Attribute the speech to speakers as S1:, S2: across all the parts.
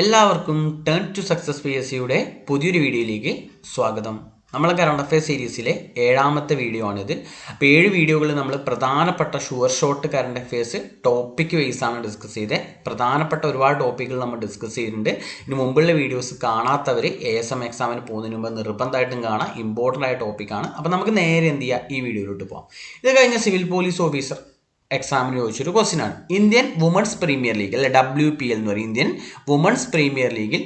S1: എല്ലാവർക്കും turn to success PSCയുടെ പുതിയൊരു വീഡിയോയിലേക്ക് സ്വാഗതം. നമ്മൾ കറണ്ട് അഫെയർ സീരീസിലെ 7ാമത്തെ വീഡിയോ ആണിത്. അപ്പോൾ 7 വീഡിയോകൾ നമ്മൾ പ്രധാനപ്പെട്ട sure shot current affairs topic wise ആണ് ഡിസ്കസ് ചെയ്തത്. പ്രധാനപ്പെട്ട ഒരുപാട് ടോപ്പിക്കുകൾ നമ്മൾ ഡിസ്കസ് ചെയ്തിട്ടുണ്ട്. ഇതിന് മുമ്പുള്ള വീഡിയോസ് കാണാത്തവർ ASM എക്സാമിന് പോകുന്നതിന് മുമ്പ് നിർബന്ധമായിട്ടും കാണാം. ഇമ്പോർട്ടൻ്റ് ആയ ടോപ്പിക്കാണ്. അപ്പോൾ നമുക്ക് നേരെ എന്ത് ചെയ്യുക, ഈ വീഡിയോയിലോട്ട് പോകാം. ഇത് കഴിഞ്ഞ സിവിൽ പോലീസ് ഓഫീസർ എക്സാമിന് ചോദിച്ചൊരു ക്വസ്റ്റ്യൻ ആണ്. ഇന്ത്യൻ വുമൺസ് പ്രീമിയർ ലീഗ് അല്ലെ WPL എന്ന് പറയും. ഇന്ത്യൻ വുമൺസ് പ്രീമിയർ ലീഗിൽ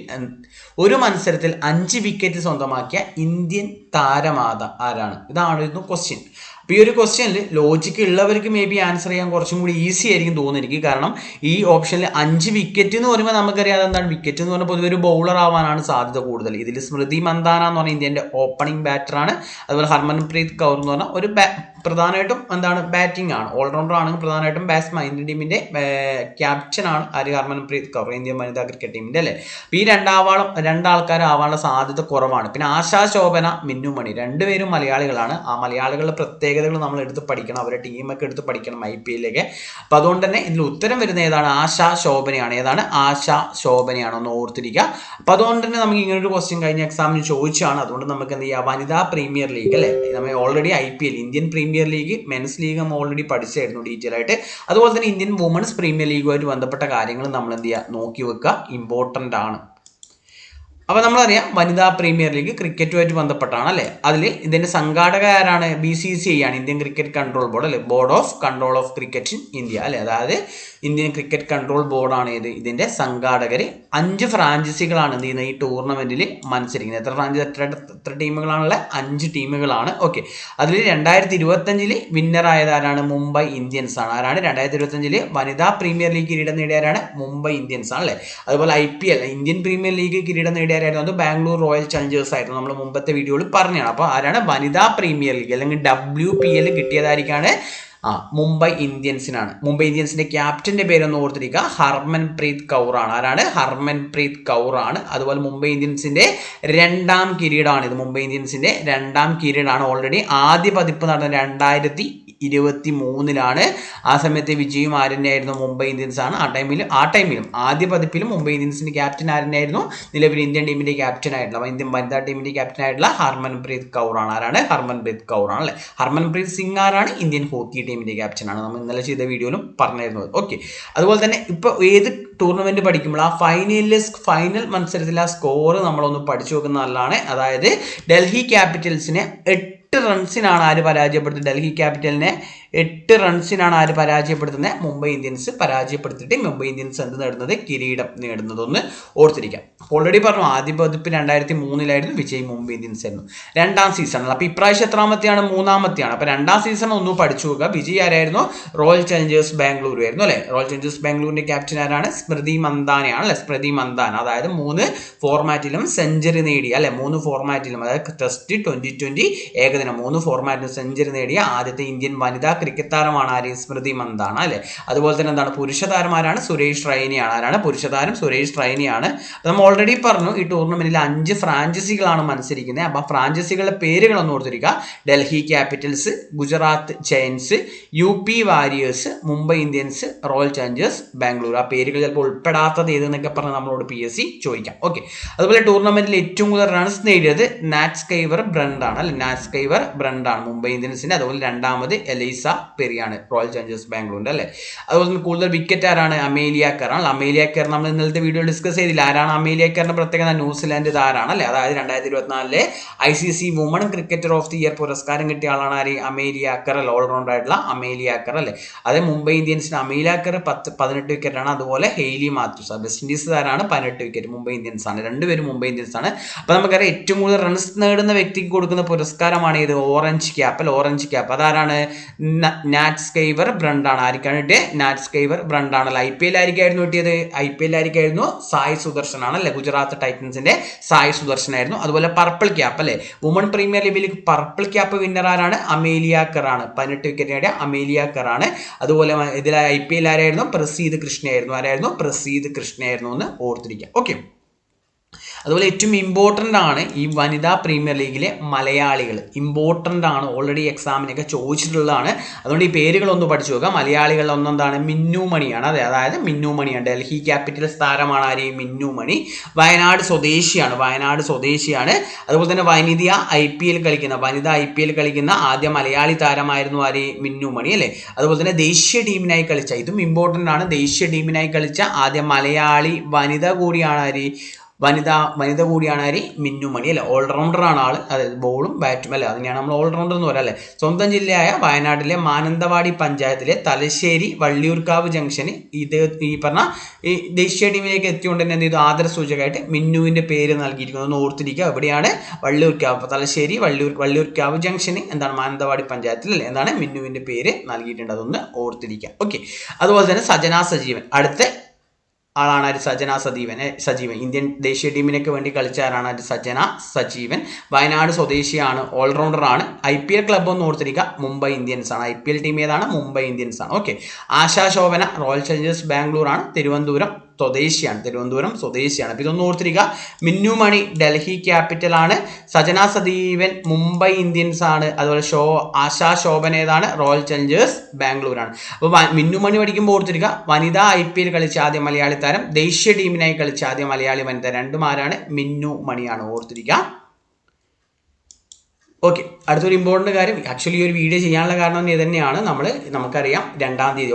S1: ഒരു മത്സരത്തിൽ 5 വിക്കറ്റ് സ്വന്തമാക്കിയ ഇന്ത്യൻ താരമാത ആരാണ്? ഇതായിരുന്നു ക്വസ്റ്റ്യൻ. അപ്പോൾ ഈ ഒരു ക്വസ്റ്റ്യനിൽ ലോജിക്ക് ഉള്ളവർക്ക് മേ ബി ആൻസർ ചെയ്യാൻ കുറച്ചും കൂടി ഈസി ആയിരിക്കും തോന്നുന്നു എനിക്ക്. കാരണം ഈ ഓപ്ഷനിൽ 5 വിക്കറ്റ് എന്ന് പറയുമ്പോൾ നമുക്കറിയാം എന്താണ് വിക്കറ്റ് എന്ന് പറഞ്ഞാൽ പൊതുവെ ഒരു ബൗളർ ആവാനാണ് സാധ്യത കൂടുതൽ. ഇതിൽ സ്മൃതി മന്ദാന എന്ന് പറഞ്ഞാൽ ഇന്ത്യൻ്റെ ഓപ്പണിംഗ് ബാറ്ററാണ്. അതുപോലെ ഹർമൻപ്രീത് കൗർ എന്ന് പറഞ്ഞാൽ ഒരു പ്രധാനമായിട്ടും എന്താണ് ബാറ്റിംഗ് ആണ്, ഓൾറൗണ്ടർ ആണെങ്കിൽ പ്രധാനമായിട്ടും ബാറ്റ്സ്മാൻ. ഇന്ത്യൻ ടീമിൻ്റെ ക്യാപ്റ്റനാണ് ഹർമൻപ്രീത് കൗർ, ഇന്ത്യൻ വനിതാ ക്രിക്കറ്റ് ടീമിൻ്റെ അല്ലേ. അപ്പോൾ ഈ രണ്ടാൾക്കാരാവാനുള്ള സാധ്യത കുറവാണ്. പിന്നെ ആശാ ശോഭന, മിന്നുമണി രണ്ടുപേരും മലയാളികളാണ്. ആ മലയാളികളുടെ പ്രത്യേകതകൾ നമ്മൾ എടുത്ത് പഠിക്കണം, അവരുടെ ടീമൊക്കെ എടുത്ത് പഠിക്കണം IPLിലേക്ക്. അപ്പോൾ അതുകൊണ്ട് തന്നെ ഇതിൽ ഉത്തരം വരുന്ന ഏതാണ്? ആശാ ശോഭനയാണ്. ഏതാണ്? ആശാ ശോഭനയാണ്, ഒന്ന് ഓർത്തിരിക്കുക. അപ്പോൾ അതുകൊണ്ട് തന്നെ നമുക്ക് ഇങ്ങനൊരു ക്വസ്റ്റ്യൻ കഴിഞ്ഞ എക്സാമിന് ചോദിച്ചാണ്. അതുകൊണ്ട് നമുക്ക് എന്ത് ചെയ്യാം, വനിതാ പ്രീമിയർ ലീഗ് അല്ലേ, നമ്മൾ already IPL Indian premier league, men's league നമ്മൾ ഓൾറെഡി പഠിച്ചായിരുന്നു ഡീറ്റെയിൽ ആയിട്ട്. അതുപോലെ തന്നെ ഇന്ത്യൻ വുമൺസ് പ്രീമിയർ ലീഗുമായിട്ട് ബന്ധപ്പെട്ട കാര്യങ്ങൾ നമ്മൾ എന്ത് ചെയ്യുക, നോക്കി വെക്കുക, ഇമ്പോർട്ടൻ്റ് ആണ്. അപ്പോൾ നമ്മളറിയാം വനിതാ പ്രീമിയർ ലീഗ് ക്രിക്കറ്റുമായിട്ട് ബന്ധപ്പെട്ടാണ് അല്ലേ. അതിൽ ഇതിൻ്റെ സംഘാടക ആരാണ്? BCCI ആണ്, ഇന്ത്യൻ ക്രിക്കറ്റ് കൺട്രോൾ ബോർഡ് അല്ലേ, board of control of cricket in India അല്ലേ. അതായത് ഇന്ത്യൻ ക്രിക്കറ്റ് കൺട്രോൾ ബോർഡാണ് ഇത്. ഇതിൻ്റെ സംഘാടകർ 5 ഫ്രാഞ്ചൈസികളാണ് എന്ത് ചെയ്യുന്നത്, ഈ ടൂർണമെൻറ്റിൽ മത്സരിക്കുന്നത്. എത്ര ടീമുകളാണുള്ളത്? 5 ടീമുകളാണ്. ഓക്കെ, അതിൽ 2025 വിന്നറായത് ആരാണ്? മുംബൈ ഇന്ത്യൻസ് ആണ്. ആരാണ് 2025 വനിതാ പ്രീമിയർ ലീഗ് കിരീടം നേടിയവരാണ്? മുംബൈ ഇന്ത്യൻസ് ആണ് അല്ലേ. അതുപോലെ IPL ഇന്ത്യൻ പ്രീമിയർ ലീഗ് കിരീടം നേടിയവരായിരുന്നു അത് ബാംഗ്ലൂർ റോയൽ ചലഞ്ചേഴ്സ് ആയിരുന്നു. നമ്മൾ മുമ്പത്തെ വീഡിയോയിൽ പറഞ്ഞതാണ്. അപ്പോൾ ആരാണ്? വനിതാ പ്രീമിയർ ലീഗ് അല്ലെങ്കിൽ WPL കിട്ടിയതായിരിക്കാണ് മുംബൈ ഇന്ത്യൻസിനാണ്. മുംബൈ ഇന്ത്യൻസിന്റെ ക്യാപ്റ്റന്റെ പേരൊന്ന് ഓർത്തിരിക്കുക, ഹർമൻപ്രീത് കൗർ ആണ്. ആരാണ്? ഹർമൻപ്രീത് കൗർ ആണ്. അതുപോലെ മുംബൈ ഇന്ത്യൻസിന്റെ 2ാം കിരീടമാണ് ഇത്. മുംബൈ ഇന്ത്യൻസിന്റെ 2ാം കിരീടമാണ്. ഓൾറെഡി ആദ്യ പതിപ്പ് നടന്ന 2023 ആ സമയത്ത് വിജയും ആര്യനായിരുന്നു? മുംബൈ ഇന്ത്യൻസ് ആണ്. ആ ടൈമിലും ആദ്യ പതിപ്പിലും മുംബൈ ഇന്ത്യൻസിന്റെ ക്യാപ്റ്റൻ ആര്യനായിരുന്നു? നിലവിൽ ഇന്ത്യൻ ടീമിന്റെ ക്യാപ്റ്റൻ ആയിട്ടുള്ള, ഇന്ത്യൻ വനിതാ ടീമിന്റെ ക്യാപ്റ്റൻ ആയിട്ടുള്ള ഹർമൻപ്രീത് കൗർ ആണ്. ആരാണ്? ഹർമൻപ്രീത് കൗർ ആണ് അല്ലെ. ഹർമൻപ്രീത് സിംഗ് ആരാണ്? ഇന്ത്യൻ ഹോക്കി ടീമിന്റെ ക്യാപ്റ്റനാണ്. നമ്മൾ ഇന്നലെ ചെയ്ത വീഡിയോയിലും പറഞ്ഞിരുന്നത്. ഓക്കെ, അതുപോലെ തന്നെ ഇപ്പോൾ ഏത് ടൂർണമെന്റ് പഠിക്കുമ്പോൾ ആ ഫൈനൽ മത്സരത്തിൽ ആ സ്കോർ നമ്മളൊന്ന് പഠിച്ചു നോക്കുന്ന നല്ലതാണ്. അതായത് ഡൽഹി ക്യാപിറ്റൽസിനെ 8 റൺസിനാണ് ആര് പരാജയപ്പെടുത്തുന്നത്? ഡൽഹി ക്യാപിറ്റലിനെ 8 റൺസിനാണ് ആര് പരാജയപ്പെടുത്തുന്നത്? മുംബൈ ഇന്ത്യൻസ് പരാജയപ്പെടുത്തിയിട്ട് മുംബൈ ഇന്ത്യൻസ് എന്ത് നേടുന്നത്? കിരീടം നേടുന്നതൊന്ന് ഓർത്തിരിക്കാം. ഓൾറെഡി പറഞ്ഞു ആദ്യ പതിപ്പ് 2003 വിജയ് മുംബൈ ഇന്ത്യൻസ് ആയിരുന്നു. 2ാം സീസണിൽ. അപ്പോൾ ഇപ്രാവശ്യം എത്രാമത്തെയാണ്? 3ാമത്തെയാണ്. അപ്പോൾ 2ാം സീസൺ ഒന്ന് പഠിച്ചു നോക്കുക. വിജയ് ആരായിരുന്നു? റോയൽ ചലഞ്ചേഴ്സ് ബാംഗ്ലൂർ ആയിരുന്നു അല്ലേ. റോയൽ ചലഞ്ചേഴ്സ് ബാംഗ്ലൂരിന്റെ ക്യാപ്റ്റൻ ആരാണ്? സ്മൃതി മന്ദാനയാണ് അല്ലെ. സ്മൃതി മന്ദാന അതായത് 3 ഫോർമാറ്റിലും സെഞ്ചുറി നേടിയ അല്ലെ, 3 ഫോർമാറ്റിലും അതായത് ടെസ്റ്റ്, T20, ഏകദിനം 3 ഫോർമാറ്റിലും സെഞ്ചുറി നേടിയ ആദ്യത്തെ ഇന്ത്യൻ വനിതാ ക്രിക്കറ്റ് താരമാണ് ആര്? സ്മൃതി മന്ദാന അല്ലെ. അതുപോലെ തന്നെ എന്താണ് പുരുഷ താരമാരാണ്? സുരേഷ് റൈനയാണ്. ആരാണ് പുരുഷ താരം? സുരേഷ് റൈനയാണ്. നമ്മൾ ഓൾറെഡി പറഞ്ഞു ഈ ടൂർണമെന്റിൽ 5 ഫ്രാഞ്ചൈസികളാണ് മത്സരിക്കുന്നത്. അപ്പോൾ ഫ്രാഞ്ചൈസികളുടെ പേരുകളൊന്നും ഓർത്തിരിക്കുക. Delhi Capitals, Gujarat giants, UP warriors, Mumbai Indians, royal Challengers Bangalore. ആ പേരുകൾ ചിലപ്പോൾ ഉൾപ്പെടാത്തത് ഏതെന്നൊക്കെ പറഞ്ഞ് നമ്മളോട് PSC ചോദിക്കാം. ഓക്കെ, അതുപോലെ ടൂർണമെന്റിൽ ഏറ്റവും കൂടുതൽ റൺസ് നേടിയത് നാറ്റ്സ്കൈവർ ബ്രണ്ട് ആണ് അല്ലെ. നാറ്റ്സ്കൈവർ ബ്രണ്ട് ആണ് മുംബൈ ഇന്ത്യൻസിന്റെ. അതുപോലെ 2ാമത് എലൈസ പെരിയാണ് റോയൽ ചലഞ്ചേഴ്സ് ബാംഗ്ലൂരിന്റെ അല്ലെ. അതുപോലെ തന്നെ കൂടുതൽ വിക്കറ്റ് ആരാണ്? അമേലിയ കെർ ആണ്. അമേലിയ കെർ നമ്മൾ ഇന്നലത്തെ വീഡിയോ ഡിസ്കസ് ചെയ്തില്ല. ആരാണ് അമേലിയ കെറിന്റെ പ്രത്യേകത? ന്യൂസിലാൻഡ് താരമാണ് അല്ലെ. അതായത് 2024 ICC woman cricketer of the year പുരസ്കാരം കിട്ടിയ ആളാണ് ആര്? അമേലിയ കെർ അല്ലെ. ഓൾറൗണ്ടർ ആയിട്ടുള്ള അമേലിയ കെർ അല്ലെ. അതേ മുംബൈ ഇന്ത്യൻസിന് അമേലിയ കെർ 18 വിക്കറ്റാണ്. അതുപോലെ ഹെയ്ലി മാത്യൂസ് വെസ്റ്റ് ഇൻഡീസ് താരമാണ് 18 വിക്കറ്റ്. മുംബൈ ഇന്ത്യൻസ് ആണ്. രണ്ടുപേരും മുംബൈ ഇന്ത്യൻസ് ആണ്. അപ്പോൾ നമുക്കറിയാം ഏറ്റവും കൂടുതൽ റൺസ് നേടുന്ന വ്യക്തിക്ക് കൊടുക്കുന്ന പുരസ്കാരമാണ് ഇത് ഓറഞ്ച് ക്യാപ്പ്. ഓറഞ്ച് ക്യാപ്പ് അതാരാണ്? നാറ്റ്സ്കൈവർ ബ്രണ്ട് ആണ്. ആർക്കാണ് കിട്ടിയത്? നാറ്റ്സ്കൈവർ ബ്രണ്ട് ആണ്. IPL ആയിരിക്കായിരുന്നു കിട്ടിയത്? IPL ആയിരിക്കായിരുന്നു സായ് സുദർശൻ ആണ് അല്ലെ. ഗുജറാത്ത് ടൈറ്റൻസിന്റെ സായ് സുദർശൻ ആയിരുന്നു. അതുപോലെ പർപ്പിൾ ക്യാപ്പ് അല്ലെ, വുമൺ പ്രീമിയർ ലീഗിൽ പർപ്പിൾ ക്യാപ്പ് വിന്നർ ആരാണ്? അമേലിയ കെർ ആണ്. 18 വിക്കറ്റ് നേടിയ അമേലിയ കെർ ആണ്. അതുപോലെ ഇതിൽ IPL ആരായിരുന്നു? പ്രസീദ് കൃഷ്ണയായിരുന്നു. ആരായിരുന്നു? പ്രസീദ് കൃഷ്ണയായിരുന്നു എന്ന് ഓർത്തിരിക്കുക. ഓക്കെ, അതുപോലെ ഏറ്റവും ഇമ്പോർട്ടൻ്റ് ആണ് ഈ വനിതാ പ്രീമിയർ ലീഗിലെ മലയാളികൾ. ഇമ്പോർട്ടൻ്റ് ആണ്, ഓൾറെഡി എക്സാമിനൊക്കെ ചോദിച്ചിട്ടുള്ളതാണ്. അതുകൊണ്ട് ഈ പേരുകളൊന്ന് പഠിച്ചു നോക്കുക. മലയാളികളിൽ ഒന്നെന്താണ്? മിന്നു മണിയാണ്. അതായത് മിന്നു മണിയാണ്. ഡൽഹി ക്യാപിറ്റൽസ് താരമാണ് ആര്? മിന്നു മണി. വയനാട് സ്വദേശിയാണ്. അതുപോലെ തന്നെ വനിതാ IPL കളിക്കുന്ന ആദ്യ മലയാളി താരമായിരുന്നു ആര്? മിന്നു മണി അല്ലേ. അതുപോലെ തന്നെ ദേശീയ ടീമിനായി കളിച്ച, ഇതും ഇമ്പോർട്ടൻ്റ് ആണ്, ദേശീയ ടീമിനായി കളിച്ച ആദ്യ മലയാളി വനിത കൂടിയാണ് ആര്? വനിത കൂടിയാണ് ആര്? മിന്നു മണി അല്ലെ. ഓൾറൗണ്ടറാണ് ആള്. അതായത് ബോളും ബാറ്റും അല്ലെ, അതിനെയാണ് നമ്മൾ ഓൾറൗണ്ടർ എന്ന് പറയാം അല്ലെ. സ്വന്തം ജില്ലയായ വയനാട്ടിലെ മാനന്തവാടി പഞ്ചായത്തിലെ തലശ്ശേരി വള്ളിയൂർക്കാവ് ജംഗ്ഷന് ഈ പറഞ്ഞ ഈ ദേശീയ ടീമിലേക്ക് എത്തിക്കൊണ്ട് തന്നെ എന്ത് ചെയ്തു? ആദരസൂചകമായിട്ട് മിന്നുവിന്റെ പേര് നൽകിയിരിക്കുന്നത്. ഒന്ന് ഓർത്തിരിക്കുക. എവിടെയാണ്? വള്ളിയൂർക്കാവ്, തലശ്ശേരി വള്ളിയൂർക്കാവ് ജംഗ്ഷന് എന്താണ്? മാനന്തവാടി പഞ്ചായത്തിൽ അല്ലെ, എന്താണ്? മിന്നുവിന്റെ പേര് നൽകിയിട്ടുണ്ട്. അതൊന്ന് ഓർത്തിരിക്കുക. ഓക്കെ. അതുപോലെ തന്നെ സജന സജീവൻ അടുത്ത ആളാണ് ആര്? സജീവൻ ഇന്ത്യൻ ദേശീയ ടീമിനൊക്കെ വേണ്ടി കളിച്ച ആരാണ്? സജന സജീവൻ. വയനാട് സ്വദേശിയാണ്, ഓൾറൗണ്ടറാണ്. IPL ക്ലബ്ബ് ഒന്ന് ഓർത്തിരിക്കുക, മുംബൈ ഇന്ത്യൻസ് ആണ്. IPL ടീം ഏതാണ്? മുംബൈ ഇന്ത്യൻസ് ആണ്. Okay. Asha Sobhana Royal Challengers Bangalore ആണ്. തിരുവനന്തപുരം സ്വദേശിയാണ്. അപ്പോൾ ഇതൊന്നും ഓർത്തിരിക്കുക. മിന്നു മണി ഡൽഹി ക്യാപിറ്റൽ ആണ്. സജന സജീവൻ മുംബൈ ഇന്ത്യൻസ് ആണ്. അതുപോലെ ആശാ ശോഭന ഏതാണ്? റോയൽ ചലഞ്ചേഴ്സ് ബാംഗ്ലൂർ ആണ്. അപ്പോൾ മിന്നു മണി പഠിക്കുമ്പോൾ ഓർത്തിരിക്കുക, വനിതാ IPL കളിച്ച ആദ്യ മലയാളി താരം, ദേശീയ ടീമിനായി കളിച്ച ആദ്യ മലയാളി വനിത, രണ്ടും ആരാണ്? മിന്നു മണിയാണ്. ഓർത്തിരിക്കുക. ഓക്കെ. അടുത്തൊരു ഇമ്പോർട്ടൻ്റ് കാര്യം, ആക്ച്വലി ഈ ഒരു വീഡിയോ ചെയ്യാനുള്ള കാരണം ഇത് തന്നെയാണ്. നമുക്കറിയാം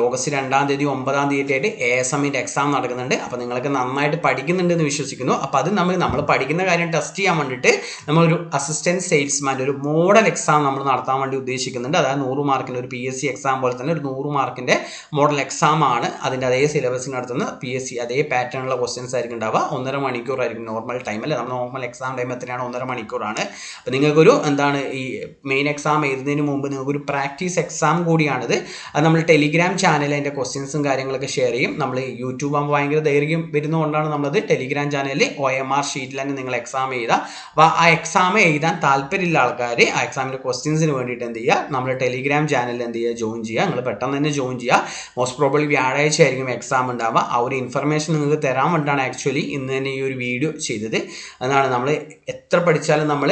S1: ഓഗസ്റ്റ് 2-ാം തീയതി 9-ാം തീയതി ആയിട്ട് ASMന്റെ എക്സാം നടക്കുന്നുണ്ട്. അപ്പോൾ നിങ്ങൾക്ക് നന്നായിട്ട് പഠിക്കുന്നുണ്ട് എന്ന് വിശ്വസിക്കുന്നു. അപ്പോൾ അത് നമ്മൾ പഠിക്കുന്ന കാര്യം ടെസ്റ്റ് ചെയ്യാൻ വേണ്ടിയിട്ട് നമ്മളൊരു അസിസ്റ്റൻറ്റ് സെയിൽസ്മാൻ്റെ ഒരു മോഡൽ എക്സാം നമ്മൾ നടത്താൻ വേണ്ടി ഉദ്ദേശിക്കുന്നുണ്ട്. അതായത് 100 മാർക്കിൻ്റെ ഒരു PSC എക്സാം പോലെ തന്നെ ഒരു 100 മാർക്കിൻ്റെ മോഡൽ എക്സാം ആണ്. അതിൻ്റെ അതേ സിലബസിൽ നടത്തുന്ന PSC അതേ പാറ്റേണുള്ള ക്വസ്റ്റ്യൻസ് ആയിരിക്കും ഉണ്ടാവുക. 1.5 മണിക്കൂറായിരിക്കും നോർമൽ ടൈം അല്ലേ. നമ്മൾ നോർമൽ എക്സാം ടൈം എത്രയാണ്? 1.5 മണിക്കൂറാണ്. അപ്പോൾ നിങ്ങൾക്കൊരു ഈ മെയിൻ എക്സാം എഴുതുന്നതിന് മുമ്പ് നിങ്ങൾക്കൊരു പ്രാക്ടീസ് എക്സാം കൂടിയാണിത്. അത് നമ്മൾ ടെലിഗ്രാം ചാനലിൽ അതിൻ്റെ ക്വസ്റ്റ്യൻസും കാര്യങ്ങളൊക്കെ ഷെയർ ചെയ്യും. നമ്മൾ യൂട്യൂബ് ആകുമ്പോൾ ഭയങ്കര ദൈർഘ്യം വരുന്നതുകൊണ്ടാണ് നമ്മളത് ടെലിഗ്രാം ചാനലിൽ OMR ഷീറ്റിൽ തന്നെ നിങ്ങൾ എക്സാം എഴുതുക. അപ്പോൾ ആ എക്സാം എഴുതാൻ താല്പര്യമുള്ള ആൾക്കാർ ആ എക്സാമിൻ്റെ ക്വസ്റ്റ്യൻസിന് വേണ്ടിയിട്ട് എന്ത് ചെയ്യുക? നമ്മൾ ടെലിഗ്രാം ചാനലിൽ എന്ത് ചെയ്യുക? ജോയിൻ ചെയ്യുക. നിങ്ങൾ പെട്ടെന്ന് തന്നെ ജോയിൻ ചെയ്യുക. മോസ്റ്റ് പ്രോബബ്ലി വ്യാഴാഴ്ച ആയിരിക്കും എക്സാം ഉണ്ടാവുക. ആ ഒരു ഇൻഫർമേഷൻ നിങ്ങൾക്ക് തരാൻ വേണ്ടിയിട്ടാണ് ആക്ച്വലി ഇന്ന് തന്നെ ഈ ഒരു വീഡിയോ ചെയ്തത്. അതാണ് നമ്മൾ എത്ര പഠിച്ചാലും നമ്മൾ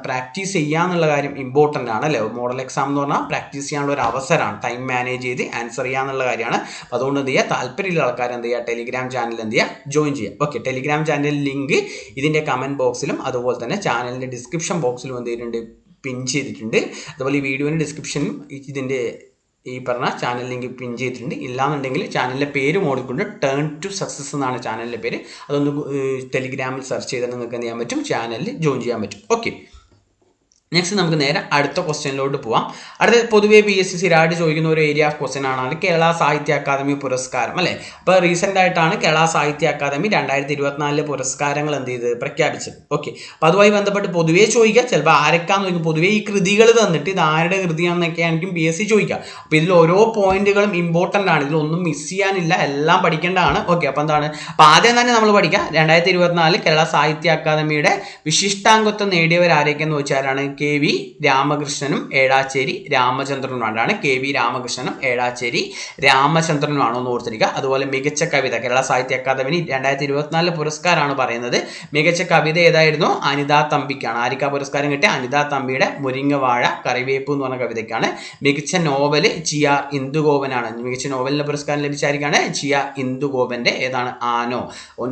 S1: പ്രാക്ടീസ് ചെയ്യാന്നുള്ള കാര്യം ഇമ്പോർട്ടൻ്റ് ആണ് അല്ലേ. മോഡൽ എക്സാം എന്ന് പറഞ്ഞാൽ പ്രാക്ടീസ് ചെയ്യാനുള്ള ഒരു അവസരമാണ്. ടൈം മാനേജ് ചെയ്ത് ആൻസർ ചെയ്യാന്നുള്ള കാര്യമാണ്. അപ്പോൾ അതുകൊണ്ട് എന്ത് ചെയ്യുക? താല്പര്യമുള്ള ആൾക്കാർ എന്ത് ചെയ്യുക? ടെലിഗ്രാം ചാനൽ എന്ത് ചെയ്യുക? ജോയിൻ ചെയ്യുക. ഓക്കെ. ടെലിഗ്രാം ചാനൽ ലിങ്ക് ഇതിൻ്റെ കമൻറ്റ് ബോക്സിലും അതുപോലെ തന്നെ ചാനലിൻ്റെ ഡിസ്ക്രിപ്ഷൻ ബോക്സിലും എന്ത് ചെയ്തിട്ടുണ്ട്? പിൻ ചെയ്തിട്ടുണ്ട്. അതുപോലെ ഈ വീഡിയോൻ്റെ ഡിസ്ക്രിപ്ഷനും ഇതിൻ്റെ ഈ പറഞ്ഞ ചാനൽ ലിങ്ക് പിൻ ചെയ്തിട്ടുണ്ട്. ഇല്ലാന്നുണ്ടെങ്കിൽ ചാനലിൻ്റെ പേര് ഓടിക്കൊണ്ട് ടേൺ ടു സക്സസ് എന്നാണ് ചാനലിൻ്റെ പേര്. അതൊന്ന് ടെലിഗ്രാമിൽ സെർച്ച് ചെയ്താൽ നിങ്ങൾക്ക് എന്ത് ചെയ്യാൻ പറ്റും? ചാനലിൽ ജോയിൻ ചെയ്യാൻ പറ്റും. ഓക്കെ. നെക്സ്റ്റ് നമുക്ക് നേരെ അടുത്ത ക്വസ്റ്റ്യനിലോട്ട് പോവാം. അടുത്ത പൊതുവെ PSC സ്ഥിരമായിട്ട് ചോദിക്കുന്ന ഒരു ഏരിയ ഓഫ് ക്വസ്റ്റ്യൻ ആണ് കേരള സാഹിത്യ അക്കാദമി പുരസ്കാരം അല്ലേ. അപ്പോൾ റീസെൻ്റ് ആയിട്ടാണ് കേരള സാഹിത്യ അക്കാദമി 2024 പുരസ്കാരങ്ങൾ എന്ത് ചെയ്ത് പ്രഖ്യാപിച്ചത്. ഓക്കെ. അപ്പോൾ അതുമായി ബന്ധപ്പെട്ട് പൊതുവേ ചോദിക്കുക. ചിലപ്പോൾ ആരൊക്കെയാണെന്ന് ചോദിക്കും. പൊതുവേ ഈ കൃതികൾ തന്നിട്ട് ഇത് ആരുടെ കൃതിയാണെന്നൊക്കെ ആയിരിക്കും PSC ചോദിക്കുക. അപ്പോൾ ഇതിൽ ഓരോ പോയിന്റുകളും ഇമ്പോർട്ടൻ്റ് ആണ്. ഇതിലൊന്നും മിസ് ചെയ്യാനില്ല, എല്ലാം പഠിക്കേണ്ടതാണ്. ഓക്കെ. അപ്പോൾ എന്താണ്? അപ്പോൾ ആദ്യം തന്നെ നമ്മൾ പഠിക്കുക 2024 കേരള സാഹിത്യ അക്കാദമിയുടെ വിശിഷ്ടാംഗത്വം നേടിയവരാരൊക്കെയെന്ന് വെച്ചാലാണ് KV രാമകൃഷ്ണനും ഏഴാച്ചേരി രാമചന്ദ്രനുമാണ്. KV രാമകൃഷ്ണനും ഏഴാച്ചേരി രാമചന്ദ്രനുമാണോ എന്ന് ഓർത്തിരിക്കുക. അതുപോലെ മികച്ച കവിത കേരള സാഹിത്യ അക്കാദമി 2024 പുരസ്കാരമാണ് പറയുന്നത്. മികച്ച കവിത ഏതായിരുന്നു? അനിതാ തമ്പിക്കാണ്. ആർക്കാ പുരസ്കാരം കിട്ടിയ? അനിതാ തമ്പിയുടെ മുരിങ്ങവാഴ കറിവേപ്പ് എന്ന് പറഞ്ഞ കവിതയ്ക്കാണ്. മികച്ച നോവൽ GR ഇന്ദുഗോപനാണ്. മികച്ച നോവലിന് പുരസ്കാരം ലഭിച്ചായിരിക്കാണ് GR ഇന്ദുഗോപന്റെ ഏതാണ്? ആനോ.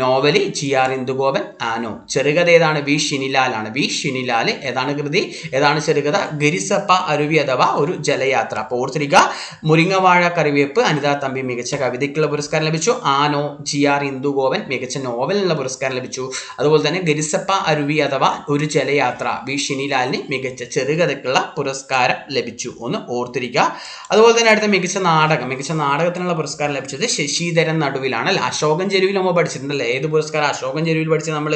S1: നോവല് GR ഇന്ദുഗോപൻ, ആനോ. ചെറുകഥ ഏതാണ്? V ഷിനിലാലാണ്. V ഷിനിലാൽ ഏതാണ് കൃതി? ഏതാണ് ചെറുകഥ? ഗിരിസപ്പ അരുവി അഥവാ ഒരു ജലയാത്ര. അപ്പോൾ ഓർത്തിരിക്കുക, മുരിങ്ങവാഴ കറിവേപ്പ് അനിതാ തമ്പി മികച്ച കവിതയ്ക്കുള്ള പുരസ്കാരം ലഭിച്ചു. ആനോ GR ഇന്ദുഗോപൻ മികച്ച നോവലിനുള്ള പുരസ്കാരം ലഭിച്ചു. അതുപോലെ തന്നെ ഗിരിസപ്പ അരുവി അഥവാ ഒരു ജലയാത്ര V ഷിനിലാലിന് മികച്ച ചെറുകഥയ്ക്കുള്ള പുരസ്കാരം ലഭിച്ചു. ഒന്ന് ഓർത്തിരിക്കുക. അതുപോലെ തന്നെ അടുത്ത മികച്ച നാടകത്തിനുള്ള പുരസ്കാരം ലഭിച്ചത് ശശിധരൻ നടുവിലാണ് അല്ലെ. അശോകൻ ചെരുവിൽ നമ്മൾ പഠിച്ചിട്ടുണ്ടല്ലേ. ഏത് പുരസ്കാരം? അശോകൻ ചെരുവിൽ പഠിച്ച് നമ്മൾ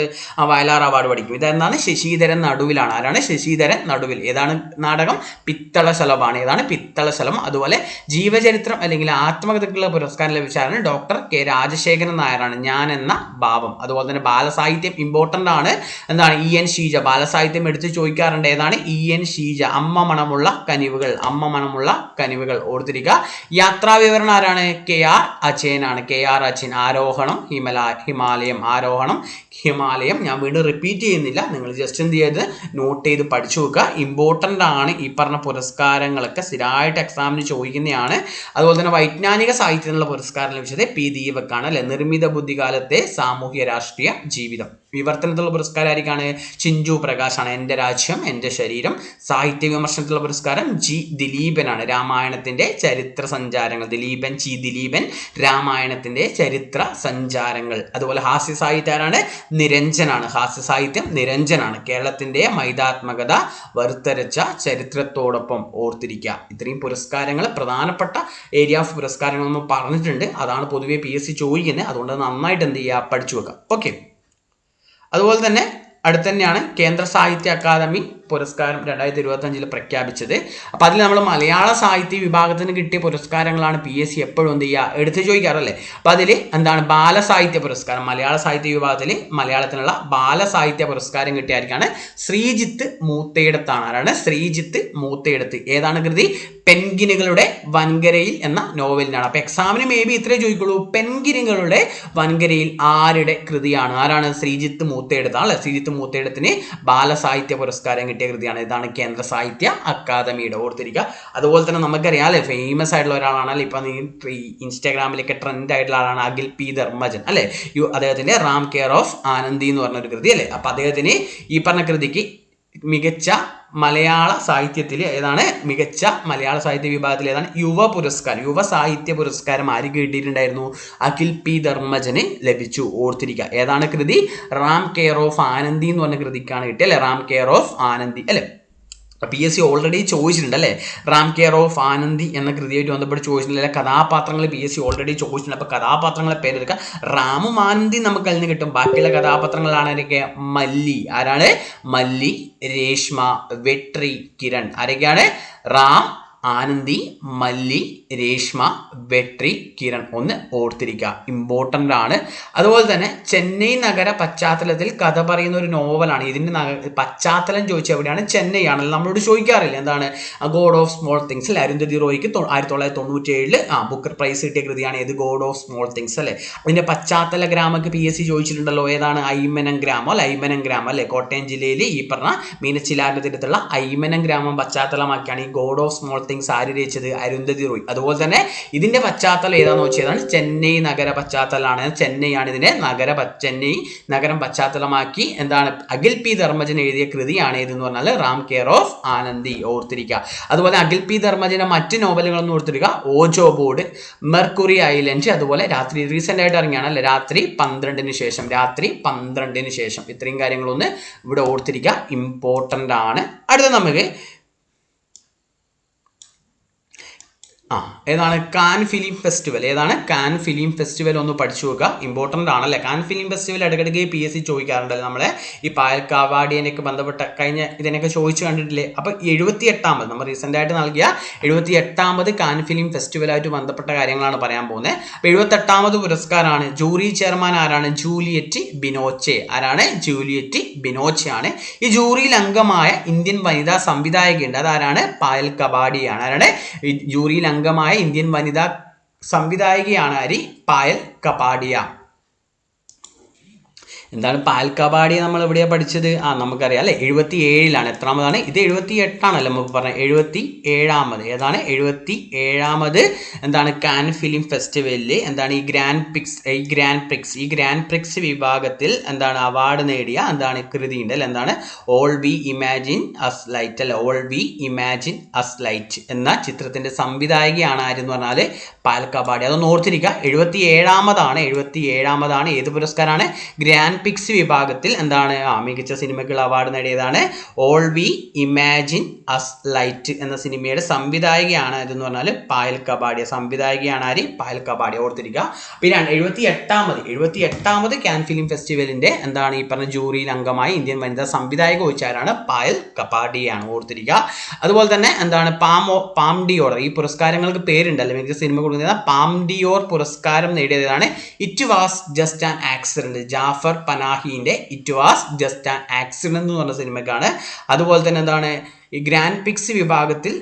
S1: വയലാർ അവാർഡ് പഠിക്കും. ഇതെന്താണ്? ശശിധരൻ നടുവിലാണ്. ആരാണ്? ശശിധരൻ ശ്രീധരൻ നടുവിൽ. ഏതാണ് നാടകം? പിത്തളശലഭമാണ്. ഏതാണ്? പിത്തളശലഭം. അതുപോലെ ജീവചരിത്രം അല്ലെങ്കിൽ ആത്മകഥയ്ക്കുള്ള പുരസ്കാരം ലഭിച്ചാണ് ഡോക്ടർ കെ രാജശേഖരൻ നായരാണ് ഞാൻ എന്ന ഭാവം. അതുപോലെ തന്നെ ബാലസാഹിത്യം ഇമ്പോർട്ടൻ്റ് ആണ്. എന്താണ്? E N Sheeja. ബാലസാഹിത്യം എടുത്ത് ചോദിക്കാറുണ്ട്. ഏതാണ്? E N Sheeja. അമ്മ മണമുള്ള കനിവുകൾ. അമ്മ മണമുള്ള കനിവുകൾ ഓർത്തിരിക്കുക. യാത്രാ വിവരണം ആരാണ്? കെ ആർ അജയനാണ്. K R Ajayan. ആരോഹണം ഹിമാലയം. ആരോഹണം ഹിമാലയം. ഞാൻ വീണ്ടും റിപ്പീറ്റ് ചെയ്യുന്നില്ല, നിങ്ങൾ ജസ്റ്റ് എന്ത് ചെയ്ത് നോട്ട് ചെയ്ത് പഠിച്ചു വെക്കുക. ഇമ്പോർട്ടൻ്റ് ആണ് ഈ പറഞ്ഞ പുരസ്കാരങ്ങളൊക്കെ, സ്ഥിരമായിട്ട് എക്സാമിന് ചോദിക്കുന്നതാണ്. അതുപോലെ തന്നെ വൈജ്ഞാനിക സാഹിത്യത്തിനുള്ള പുരസ്കാരം ലഭിച്ചത് പി ദീപക്കാണ് അല്ലെ. നിർമ്മിത ബുദ്ധികാലത്തെ സാമൂഹ്യ രാഷ്ട്രീയ ജീവിതം. വിവർത്തനത്തിലുള്ള പുരസ്കാരം ആയിരിക്കാണ്? ചിഞ്ചു പ്രകാശാണ്. എൻ്റെ രാജ്യം എൻ്റെ ശരീരം. സാഹിത്യ വിമർശനത്തിലുള്ള പുരസ്കാരം ജി ദിലീപനാണ്. രാമായണത്തിന്റെ ചരിത്ര സഞ്ചാരങ്ങൾ. ദിലീപൻ രാമായണത്തിന്റെ ചരിത്ര സഞ്ചാരങ്ങൾ. അതുപോലെ ഹാസ്യ സാഹിത്യമാണ്? നിരഞ്ജനാണ്. ഹാസ്യ സാഹിത്യം നിരഞ്ജനാണ്. കേരളത്തിന്റെ മൈതാത്മകത വറുത്തരച്ച ചരിത്രത്തോടൊപ്പം ഓർത്തിരിക്കുക. ഇത്രയും പുരസ്കാരങ്ങൾ, പ്രധാനപ്പെട്ട ഏരിയ ഓഫ് പുരസ്കാരങ്ങൾ നമ്മൾ പറഞ്ഞിട്ടുണ്ട്. അതാണ് പൊതുവെ PSC ചോദിക്കുന്നത്. അതുകൊണ്ട് നന്നായിട്ട് എന്ത് ചെയ്യുക? പഠിച്ചു വെക്കുക. ഓക്കെ. അതുപോലെ തന്നെ അടുത്ത് തന്നെയാണ് കേന്ദ്ര സാഹിത്യ അക്കാദമി പുരസ്കാരം 2025 പ്രഖ്യാപിച്ചത്. അപ്പോൾ അതിൽ നമ്മൾ മലയാള സാഹിത്യ വിഭാഗത്തിന് കിട്ടിയ പുരസ്കാരങ്ങളാണ് PSC എപ്പോഴും എന്ത് ചെയ്യുക? എടുത്ത് ചോദിക്കാറല്ലേ. അപ്പോൾ അതിൽ എന്താണ്? ബാലസാഹിത്യ പുരസ്കാരം. മലയാള സാഹിത്യ വിഭാഗത്തിൽ മലയാളത്തിനുള്ള ബാലസാഹിത്യ പുരസ്കാരം കിട്ടിയായിരിക്കാണ് ശ്രീജിത്ത് മൂത്തയിടത്താണ്. ആരാണ്? ശ്രീജിത്ത് മൂത്തയിടത്ത്. ഏതാണ് കൃതി? പെൻഗിനുകളുടെ വൻകരയിൽ എന്ന നോവലിനാണ്. അപ്പോൾ എക്സാമിന് മേ ബി ഇത്രേ ചോദിക്കുള്ളൂ, പെൻഗിനുകളുടെ വൻകരയിൽ ആരുടെ കൃതിയാണ്? ആരാണ്? ശ്രീജിത്ത് മൂത്തയിടത്താണ് അല്ലെ. ശ്രീജിത്ത് മൂത്തയിടത്തിന് ബാലസാഹിത്യ പുരസ്കാരം കിട്ടിയ കൃതിയാണ്. ഇതാണ് കേന്ദ്ര സാഹിത്യ അക്കാദമിയുടെ. ഓർത്തിരിക്കുക. അതുപോലെ തന്നെ നമുക്കറിയാം അല്ലെ, ഫേമസ് ആയിട്ടുള്ള ഒരാളാണല്ലോ, ഇപ്പം ഈ ഇൻസ്റ്റാഗ്രാമിലൊക്കെ ട്രെൻഡ് ആയിട്ടുള്ള ആളാണ് അഖിൽ പി ധർമ്മജൻ അല്ലെ. അദ്ദേഹത്തിന്റെ റാം കെയർ ഓഫ് ആനന്ദി എന്ന് പറഞ്ഞൊരു കൃതി അല്ലെ. അപ്പൊ അദ്ദേഹത്തിന് ഈ പറഞ്ഞ കൃതിക്ക് മികച്ച മലയാള സാഹിത്യത്തിൽ ഏതാണ്? മികച്ച മലയാള സാഹിത്യ വിഭാഗത്തിൽ ഏതാണ്? യുവ പുരസ്കാരം, യുവ സാഹിത്യ പുരസ്കാരം ആര് കിട്ടിയിട്ടുണ്ടായിരുന്നു? അഖിൽ പി ധർമ്മജന് ലഭിച്ചു. ഓർത്തിരിക്കുക. ഏതാണ് കൃതി? റാം കെയർ ഓഫ് ആനന്ദി എന്ന് പറഞ്ഞ കൃതിക്കാണ് കിട്ടിയത് അല്ലെ. റാം കെയർ ഓഫ് ആനന്ദി അല്ലെ. PSC ഓൾറെഡി ചോദിച്ചിട്ടുണ്ട് അല്ലേ. റാം കെയർ ഓഫ് ആനന്ദി എന്ന കൃതിയായിട്ട് ബന്ധപ്പെട്ട് ചോദിച്ചിട്ടുള്ള കഥാപാത്രങ്ങൾ PSC ഓൾറെഡി ചോദിച്ചിട്ടുണ്ട്. അപ്പോൾ കഥാപാത്രങ്ങളെ പേരെടുക്കുക. റാമും ആനന്ദി നമുക്ക് അതിൽ നിന്ന് കിട്ടും. ബാക്കിയുള്ള കഥാപാത്രങ്ങളാണ് ആരൊക്കെ? മല്ലി. ആരാണ്? മല്ലി, രേഷ്മ, വെട്രി, കിരൺ. ആരൊക്കെയാണ്? റാം, ആനന്ദി, മല്ലി, രേഷ്മ, വെട്രി, കിരൺ. ഒന്ന് ഓർത്തിരിക്കുക, ഇമ്പോർട്ടൻ്റ് ആണ്. അതുപോലെ തന്നെ ചെന്നൈ നഗര പശ്ചാത്തലത്തിൽ കഥ പറയുന്ന ഒരു നോവലാണ്. ഇതിൻ്റെ പശ്ചാത്തലം ചോദിച്ചാൽ എവിടെയാണ്? ചെന്നൈ ആണല്ലോ. നമ്മളോട് ചോദിക്കാറില്ല എന്താണ്? God of Small Things. Arundhati റോയ്ക്ക് 1997 ബുക്കർ പ്രൈസ് കിട്ടിയ കൃതിയാണ് ഇത്, ഗോഡ് ഓഫ് സ്മോൾ തിങ്സ് അല്ലേ. അതിൻ്റെ പശ്ചാത്തല ഗ്രാമൊക്കെ PSC ചോദിച്ചിട്ടുണ്ടല്ലോ. ഏതാണ്? അയ്മനം ഗ്രാമം അല്ലെ. അയ്മനം ഗ്രാമം അല്ലെ. കോട്ടയം ജില്ലയിൽ ഈ പറഞ്ഞ മീനച്ചിലാറിൻ്റെ തീരത്തുള്ള അയ്മനം ഗ്രാമം പശ്ചാത്തലമാക്കിയാണ് ഈ ഗോഡ് ഓഫ് സ്മോൾ തിങ്സ് ആര് രചിച്ചത്? അരുന്ധതി റോയ്. അതുപോലെ തന്നെ ഇതിന്റെ പശ്ചാത്തലം ഏതാണെന്ന് വെച്ചാൽ ചെന്നൈ നഗര പശ്ചാത്തലമാണ്. ചെന്നൈയാണ് ഇതിന്റെ ചെന്നൈ നഗരം പശ്ചാത്തലമാക്കി എന്താണ് അഖിൽ പി ധർമ്മജൻ എഴുതിയ കൃതിയാണ് ഇതെന്ന് പറഞ്ഞാൽ റാം കെയർ ഓഫ് ആനന്ദി. ഓർത്തിരിക്കുക. അതുപോലെ അഖിൽ പി ധർമ്മജന്റെ മറ്റ് നോവലുകളൊന്നും ഓർത്തിരിക്കുക. ഓജോ ബോർഡ്, മെർക്കുറി ഐലൻഡ്, അതുപോലെ രാത്രി റീസെന്റ് ആയിട്ട് ഇറങ്ങിയാണ് അല്ലെ, രാത്രി 12-ന് ശേഷം. ഇത്രയും കാര്യങ്ങളൊന്ന് ഇവിടെ ഓർത്തിരിക്കുക, ഇമ്പോർട്ടൻ്റ് ആണ്. അടുത്ത നമുക്ക് ഏതാണ്? Cannes film festival. ഏതാണ്? കാൻ ഫിലിം ഫെസ്റ്റിവൽ ഒന്ന് പഠിച്ചു നോക്കുക, ഇമ്പോർട്ടൻ്റ് ആണല്ലേ. കാൻ ഫിലിം ഫെസ്റ്റിവൽ ഇടയ്ക്കിടയ്ക്ക് PSC ചോദിക്കാറുണ്ടല്ലോ. നമ്മളെ ഈ പായൽ കാവാടിയനൊക്കെ ബന്ധപ്പെട്ട കഴിഞ്ഞ ഇതിനൊക്കെ ചോദിച്ചു കണ്ടിട്ടില്ലേ. അപ്പോൾ 78ാമത് നമ്മൾ റീസെൻ്റ് ആയിട്ട് നൽകിയ 78ാമത് കാൻ ഫിലിം ഫെസ്റ്റിവലായിട്ട് ബന്ധപ്പെട്ട കാര്യങ്ങളാണ് പറയാൻ പോകുന്നത്. അപ്പോൾ 78ാമത് പുരസ്കാരമാണ്. ജൂറി ചെയർമാൻ ആരാണ്? ജൂലിയറ്റ് ബിനോച്ചെ. ആരാണ്? ജൂലിയറ്റ് ബിനോച്ചെ ആണ്. ഈ ജൂറിയിൽ അംഗമായ ഇന്ത്യൻ വനിതാ സംവിധായകയുണ്ട്. അതാരാണ്? പായൽ കബാഡിയാണ്. ആരാണ്? ജൂറിയിൽ അംഗമായ ഇന്ത്യൻ വനിതാ സംവിധായികയാണ് ആര്? പായൽ കപാഡിയ. എന്താണ് പായൽ കപാഡിയ? നമ്മൾ എവിടെയാണ് പഠിച്ചത്? നമുക്കറിയാം അല്ലേ, 77ലാണ്. എത്രാമതാണ് ഇത്? 78ആണല്ലോ നമുക്ക് പറഞ്ഞത്. 77ാമത്. ഏതാണ്? 77ാമത് എന്താണ് കാൻ ഫിലിം ഫെസ്റ്റിവലിൽ എന്താണ് ഈ ഗ്രാൻഡ് പ്രിക്സ് വിഭാഗത്തിൽ എന്താണ് അവാർഡ് നേടിയ എന്താണ് കൃതിയുണ്ട് അല്ലെ. എന്താണ്? All We Imagine as Light അല്ലെ. All We Imagine as Light എന്ന ചിത്രത്തിന്റെ സംവിധായികയാണ് ആരെന്ന് പറഞ്ഞാൽ പായൽ കപാഡിയ. അതൊന്ന് ഓർത്തിരിക്കുക. 77ാമതാണ്. ഏത് പുരസ്കാരമാണ്? ഗ്രാൻഡ് പിക്സ് വിഭാഗത്തിൽ എന്താണ് മികച്ച സിനിമയ്ക്കുള്ള അവാർഡ് നേടിയതാണ് All We Imagine as Light എന്ന സിനിമയുടെ സംവിധായികയാണ് ഇതെന്ന് പറഞ്ഞാൽ പായൽ കപാഡിയ. സംവിധായികയാണ് ആര്? പായൽ കപാഡിയ. ഓർത്തിരിക്കുക. പിന്നെ 78ാമത് കാൻ ഫിലിം ഫെസ്റ്റിവലിന്റെ എന്താണ് ഈ പറഞ്ഞ ജൂറിയിൽ അംഗമായി ഇന്ത്യൻ വനിതാ സംവിധായക ചോദിച്ചാരാണ്? പായൽ കപാഡിയാണ്. ഓർത്തിരിക്കുക. അതുപോലെ തന്നെ എന്താണ് പാം ഡിയോർ, ഈ പുരസ്കാരങ്ങൾക്ക് പേരുണ്ടല്ലോ, മികച്ച സിനിമ കൊടുക്കുന്ന പാം ഡിയോർ പുരസ്കാരം നേടിയതാണ് It Was Just an Accident. Jafar പനാഹിന്റെ It Was Just an Accident എന്ന് പറഞ്ഞ സിനിമയ്ക്കാണ്. അതുപോലെ തന്നെ എന്താണ് ഈ ഗ്രാൻഡ് പിക്സ് വിഭാഗത്തിൽ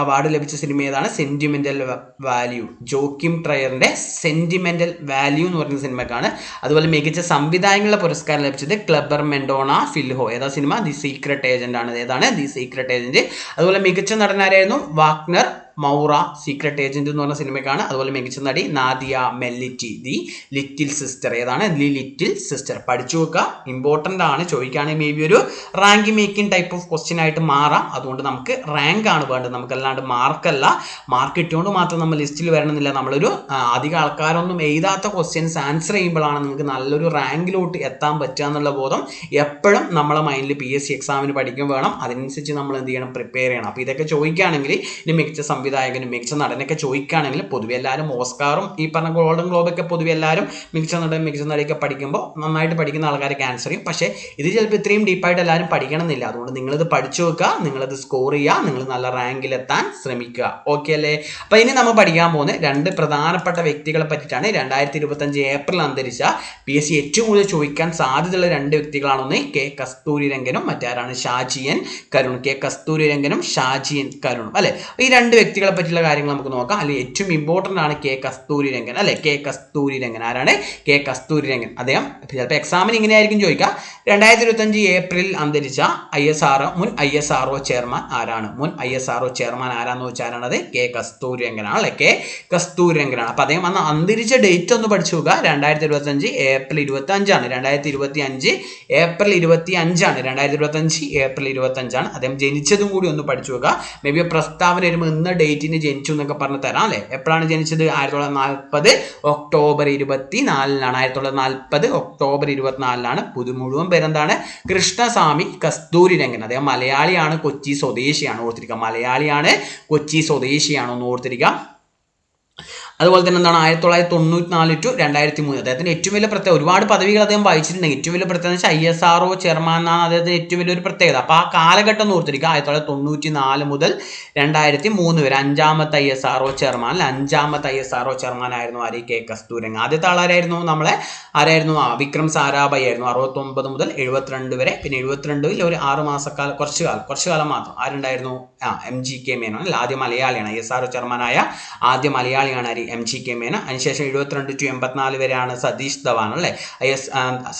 S1: അവാർഡ് ലഭിച്ച സിനിമ ഏതാണ്? Sentimental Value. ജോക്കിം ട്രയറിന്റെ സെന്റിമെന്റൽ വാല്യൂ എന്ന് പറയുന്ന സിനിമക്കാണ്. അതുപോലെ മികച്ച സംവിധായകനുള്ള പുരസ്കാരം ലഭിച്ചത് ക്ലബർ മെൻഡോണ ഫിൽഹോ. ഏതാ സിനിമ? ദി സീക്രട്ട് ഏജന്റ് ആണ്. ഏതാണ്? The Secret Agent. അതുപോലെ മികച്ച നടനാരായിരുന്നു? വാഗ്നർ മൗറ, സീക്രട്ട് ഏജന്റ് എന്ന് പറഞ്ഞ സിനിമയ്ക്കാണ്. അതുപോലെ മികച്ച നടി നാദിയ മെല്ലിറ്റി, ദി ലിറ്റിൽ സിസ്റ്റർ. ഏതാണ്? The little sister. പഠിച്ചു വെക്കുക, ഇമ്പോർട്ടൻ്റ് ആണ്. ചോദിക്കുകയാണെങ്കിൽ മേ ബി ഒരു rank making type of question ആയിട്ട് മാറാം. അതുകൊണ്ട് നമുക്ക് റാങ്ക് ആണ് വേണ്ടത്, നമുക്കല്ലാണ്ട് മാർക്കല്ല. മാർക്ക് കിട്ടിയോണ്ട് മാത്രം നമ്മൾ ലിസ്റ്റിൽ വരണമെന്നില്ല. നമ്മളൊരു അധികം ആൾക്കാരൊന്നും എഴുതാത്ത ക്വസ്റ്റ്യൻസ് ആൻസർ ചെയ്യുമ്പോഴാണ് നിങ്ങൾക്ക് നല്ലൊരു റാങ്കിലോട്ട് എത്താൻ പറ്റുക എന്നുള്ള ബോധം എപ്പോഴും നമ്മളെ മൈൻഡിൽ PSC എക്സാമിന് പഠിക്കും വേണം. അതിനനുസരിച്ച് നമ്മൾ എന്ത് ചെയ്യണം? പ്രിപ്പയർ ചെയ്യണം. അപ്പോൾ ഇതൊക്കെ ചോദിക്കുകയാണെങ്കിൽ ഇനി മികച്ച സംവിധായകനും മികച്ച നടനൊക്കെ ചോദിക്കുകയാണെങ്കിൽ പൊതുവെ എല്ലാവരും ഓസ്കാറും ഈ പറഞ്ഞ ഗോൾഡൻ ഗ്ലോബൊക്കെ പൊതുവെ എല്ലാവരും മികച്ച നടൻ മികച്ച നടിയൊക്കെ പഠിക്കുമ്പോൾ നന്നായിട്ട് പഠിക്കുന്ന ആൾക്കാർക്ക് ആൻസർ ചെയ്യും. പക്ഷേ ഇത് ചിലപ്പോൾ ഇത്രയും ഡീപ്പായിട്ട് എല്ലാവരും പഠിക്കണമെന്നില്ല. അതുകൊണ്ട് നിങ്ങളിത് പഠിച്ചു വെക്കുക, നിങ്ങളിത് സ്കോർ ചെയ്യുക, നിങ്ങൾ നല്ല റാങ്കിലെത്താൻ ശ്രമിക്കുക. ഓക്കെ അല്ലേ? അപ്പോൾ ഇനി നമ്മൾ പഠിക്കാൻ പോകുന്ന രണ്ട് പ്രധാനപ്പെട്ട വ്യക്തികളെ പറ്റിയിട്ടാണ്. 2025 ഏപ്രിൽ അന്തരിച്ച PSC ഏറ്റവും കൂടുതൽ ചോദിക്കാൻ സാധ്യതയുള്ള രണ്ട് വ്യക്തികളാണ്. കെ കസ്തൂരിരംഗനും മറ്റാരാണ്? ഷാജിയൻ കരുൺ. കെ കസ്തൂരിരംഗനും ഷാജിയൻ കരുണും അല്ലെ. ഈ രണ്ട് വ്യക്തികളെ പറ്റിയുള്ള കാര്യങ്ങൾ നമുക്ക് നോക്കാം. അല്ലെങ്കിൽ ഏറ്റവും ഇമ്പോർട്ടൻ്റ് ആണ് കെ കസ്തൂരിരംഗൻ അല്ലെ. കെ കസ്തൂരിരംഗൻ ആരാണ്? കെ കസ്തൂരിരംഗൻ. അദ്ദേഹം ചിലപ്പോൾ എക്സാമിന് ഇങ്ങനെയായിരിക്കും ചോദിക്കുക. 2025 ഏപ്രിലിൽ അന്തരിച്ച മുൻ ISRO ചെയർമാൻ ആരാണ്? മുൻ ISRO ചെയർമാൻ ആരാന്ന് വെച്ചാലാണത്? കെ കസ്തൂരിരംഗനാണ് അല്ലെ. കെ കസ്തൂരിരംഗനാണ്. അപ്പൊ അദ്ദേഹം അന്ന് അന്തരിച്ച ഡേറ്റ് ഒന്ന് പഠിച്ചു നോക്കുക. 2025 ഏപ്രിൽ 25 ആണ്. 2025 ഏപ്രിൽ 25 ആണ്. 2025 ഏപ്രിൽ 25 ആണ്. അദ്ദേഹം ജനിച്ചതും കൂടി ഒന്ന് പഠിച്ചു നോക്കുക. മേ ബി പ്രസ്താവന വരുമ്പോൾ ഇന്ന ഡേറ്റിന് ജനിച്ചു എന്നൊക്കെ പറഞ്ഞ് തരാം അല്ലെ. എപ്പോഴാണ് ജനിച്ചത്? 1940 ഒക്ടോബർ 24 1940 ഒക്ടോബർ 24 മുഴുവൻ പേരെന്താണ്? കൃഷ്ണസ്വാമി കസ്തൂരിരംഗൻ. അദ്ദേഹം മലയാളിയാണ്, കൊച്ചി സ്വദേശിയാണ്. ഓർത്തിരിക്കുക, മലയാളിയാണ്, കൊച്ചി സ്വദേശിയാണ്. ഒന്ന് ഓർത്തിരിക്കുക. അതുപോലെ തന്നെ എന്താണ് 1994 to 2003 അദ്ദേഹത്തിന് ഏറ്റവും വലിയ പ്രത്യേകത, ഒരുപാട് പദവികൾ അദ്ദേഹം വഹിച്ചിട്ടുണ്ടെങ്കിൽ ഏറ്റവും വലിയ പ്രത്യേകത വെച്ചാൽ ISRO ചെയർമാൻ എന്നാണ് അദ്ദേഹത്തിന് ഏറ്റവും വലിയൊരു പ്രത്യേകത. അപ്പോൾ ആ കാലഘട്ടം എന്ന് ഓർത്തിരിക്കുക. 1994 മുതൽ 2003 വരെ 5ാമത്തെ ISRO ചെയർമാൻ. 5ാമത്തെ ISRO ചെയർമാൻ ആയിരുന്നു ആര്? കെ കസ്തൂരിരംഗൻ. ആദ്യത്തെ ആളാരായിരുന്നു? നമ്മളെ ആരായിരുന്നു? വിക്രം സാരാഭായി ആയിരുന്നു. 69 മുതൽ 72 വരെ. പിന്നെ 72ൽ ഒരു 6 മാസക്കാലം കുറച്ചു കാലം മാത്രം ആരുണ്ടായിരുന്നു? MGK മേനോൻ അല്ല. ആദ്യ മലയാളിയാണ്, ISRO ചെയർമാനായ ആദ്യ മലയാളിയാണ് ആര്? MGK മേനോൻ. അതിനുശേഷം 72 to 84 വരെയാണ് സതീഷ് ധവാൻ അല്ലേ.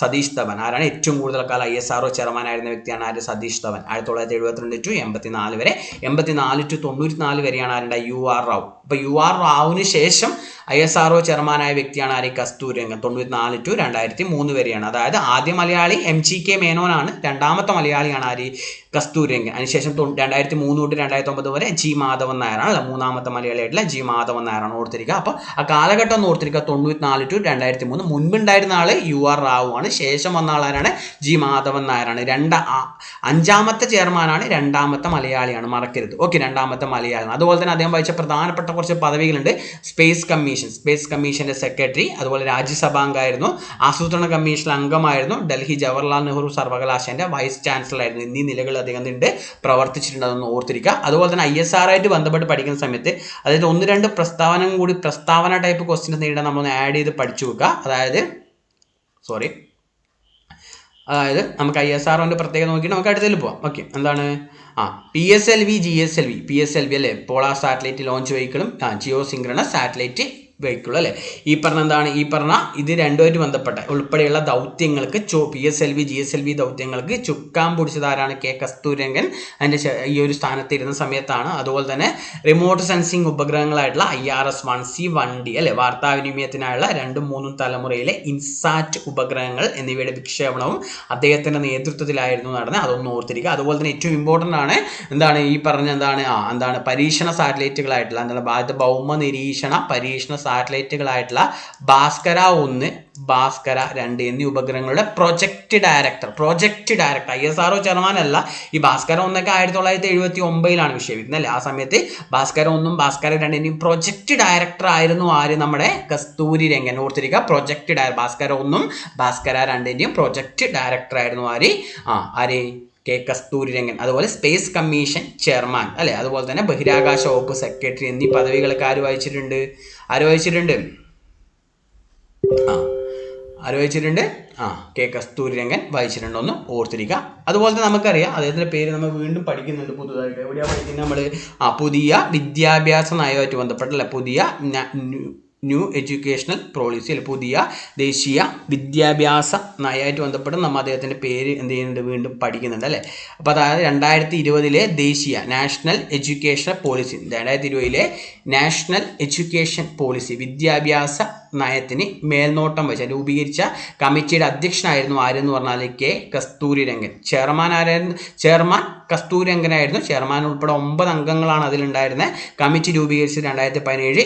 S1: സതീഷ് ധവാൻ ആരാണ്? ഏറ്റവും കൂടുതൽ കാലം ISRO ചെയർമാൻ ആയിരുന്ന വ്യക്തിയാണ് ആര്? സതീഷ് ധവാൻ. 1972 to 84 വരെ. 84 to 94 വരെയാണ് ആരുടെ? UR റാവു. അപ്പൊ UR റാവുവിന് ശേഷം ISRO ചെയർമാനായ വ്യക്തിയാണ് ആര്? കസ്തൂരിരംഗൻ. 94 to 2003 വരെയാണ്. അതായത് ആദ്യ മലയാളി MGK മേനോനാണ്. രണ്ടാമത്തെ മലയാളിയാണ് ആര്? കസ്തൂരിരംഗൻ. അതിനുശേഷം 2003 തൊട്ട് 2009 വരെ G മാധവൻ നായരാണ് അല്ല. മൂന്നാമത്തെ മലയാളിയായിട്ടുള്ള G മാധവൻ നായരാണ്. ഓർത്തിരിക്കുക. അപ്പോൾ ആ കാലഘട്ടം ഒന്ന് ഓർത്തിരിക്കുക. 94 to 2003. മുൻപുണ്ടായിരുന്ന ആള് UR റാവു ആണ്. ശേഷം വന്ന ആളാരാണ്? G മാധവൻ നായരാണ്. 5ാമത്തെ ചെയർമാനാണ്. 2ാമത്തെ മലയാളിയാണ്, മറക്കരുത്. ഓക്കെ, 2ാമത്തെ മലയാളിയാണ്. അതുപോലെ തന്നെ അദ്ദേഹം വഹിച്ച പ്രധാനപ്പെട്ട കുറച്ച് പദവികളുണ്ട്. സ്പേസ് കമ്മീഷന്റെ സെക്രട്ടറി, അതുപോലെ രാജ്യസഭാംഗമായിരുന്നു, ആസൂത്രണ കമ്മീഷൻ അംഗമായിരുന്നു, ഡൽഹി ജവഹർലാൽ നെഹ്റു സർവകലാശാലയുടെ വൈസ് ചാൻസലർ ആയിരുന്നു. എന്നീ നിലകൾ അദ്ദേഹം പ്രവർത്തിച്ചിട്ടുണ്ട്. അതൊന്ന് ഓർത്തിരിക്കുക. അതുപോലെ തന്നെ ISR ആയിട്ട് ബന്ധപ്പെട്ട് പഠിക്കുന്ന സമയത്ത് അതായത് 1-2 പ്രസ്താവന ടൈപ്പ് ക്വസ്റ്റ്യൻസ് നേരിടാൻ നമ്മൾ ആഡ് ചെയ്ത് പഠിച്ചു വെക്കുക. അതായത് നമുക്ക് ISROന്റെ പ്രത്യേകത നോക്കിയിട്ട് നമുക്ക് അടുത്തതിൽ പോവാം. ഓക്കെ, എന്താണ്? PSLV അല്ലേ, പോളാർ സാറ്റലൈറ്റ് ലോഞ്ച് വെഹിക്കിളും ജിയോ സിങ്ക്രണസ് സാറ്റലൈറ്റ് വെഹിക്കിളും അല്ലേ. ഈ പറഞ്ഞ ഇത് രണ്ടുമായിട്ട് ബന്ധപ്പെട്ട ഉൾപ്പെടെയുള്ള ദൗത്യങ്ങൾക്ക് PSLV GSLV ദൗത്യങ്ങൾക്ക് ചുക്കാൻ പിടിച്ചതാരാണ്? കെ കസ്തൂരിരംഗൻ. അതിൻ്റെ ഈ ഒരു സ്ഥാനത്ത് ഇരുന്ന സമയത്താണ്. അതുപോലെ തന്നെ റിമോട്ട് സെൻസിങ് ഉപഗ്രഹങ്ങളായിട്ടുള്ള IRS-1C 1D അല്ലെ, വാർത്താവിനിമയത്തിനായുള്ള 2ഉം 3ഉം തലമുറയിലെ ഇൻസാറ്റ് ഉപഗ്രഹങ്ങൾ എന്നിവയുടെ വിക്ഷേപണവും അദ്ദേഹത്തിന്റെ നേതൃത്വത്തിലായിരുന്നു നടന്നത്. അതൊന്നും ഓർത്തിരിക്കുക. അതുപോലെ തന്നെ ഏറ്റവും ഇമ്പോർട്ടൻ്റ് ആണ് എന്താണ്? ഈ പറഞ്ഞ എന്താണ് പരീക്ഷണ സാറ്റലൈറ്റുകളായിട്ടുള്ള ഭൗമ നിരീക്ഷണ പരീക്ഷണ സാറ്റലൈറ്റുകളായിട്ടുള്ള ഭാസ്കര 1, ഭാസ്കര 2 എന്നീ ഉപഗ്രഹങ്ങളുടെ പ്രൊജക്ട് ഡയറക്ടർ ISRO ചെയർമാൻ അല്ല. ഈ ഭാസ്കര 1 1979 വിക്ഷേപിക്കുന്നത് അല്ലേ. ആ സമയത്ത് ഭാസ്കര 1 ഭാസ്കര 2 എന്നീ പ്രൊജക്ട് ഡയറക്ടർ ആയിരുന്നു ആര്, നമ്മുടെ കസ്തൂരി രംഗൻ. ഓർത്തിരിക്കുക, project Bhaskara 1 Bhaskara 2 project director ആയിരുന്നു ആര് കെ കസ്തൂരി രംഗൻ. അതുപോലെ സ്പേസ് കമ്മീഷൻ ചെയർമാൻ അല്ലെ. അതുപോലെ തന്നെ ബഹിരാകാശ വകുപ്പ് സെക്രട്ടറി എന്നീ പദവികളൊക്കെ ആര് വഹിച്ചിട്ടുണ്ട്? കെ കസ്തൂരി രംഗൻ വഹിച്ചിട്ടുണ്ട്. ഒന്ന് ഓർത്തിരിക്കുക. അതുപോലെ തന്നെ നമുക്കറിയാം അദ്ദേഹത്തിന്റെ പേര് നമ്മൾ വീണ്ടും പഠിക്കുന്നുണ്ട് പുതുതായിട്ട്. എവിടെയാണ് പഠിക്കുന്നത് നമ്മൾ? പുതിയ വിദ്യാഭ്യാസ നയവുമായിട്ട് ബന്ധപ്പെട്ടല്ലേ, പുതിയ ന്യൂ എഡ്യൂക്കേഷണൽ പോളിസി അല്ലെ, പുതിയ ദേശീയ വിദ്യാഭ്യാസ നയമായിട്ട് ബന്ധപ്പെട്ട് നമ്മൾ അദ്ദേഹത്തിൻ്റെ പേര് എന്ത് ചെയ്യുന്നുണ്ട്, വീണ്ടും പഠിക്കുന്നുണ്ട് അല്ലേ. അപ്പോൾ അതായത് 2020 ദേശീയ national education policy, 2020 national education policy വിദ്യാഭ്യാസ നയത്തിന് മേൽനോട്ടം വെച്ച രൂപീകരിച്ച കമ്മിറ്റിയുടെ അധ്യക്ഷനായിരുന്നു ആരെന്ന് പറഞ്ഞാൽ കെ കസ്തൂരി രംഗൻ. ചെയർമാൻ കസ്തൂരി രംഗനായിരുന്നു. ചെയർമാൻ ഉൾപ്പെടെ 9 അംഗങ്ങളാണ് അതിലുണ്ടായിരുന്നത്. കമ്മിറ്റി രൂപീകരിച്ചത് 2017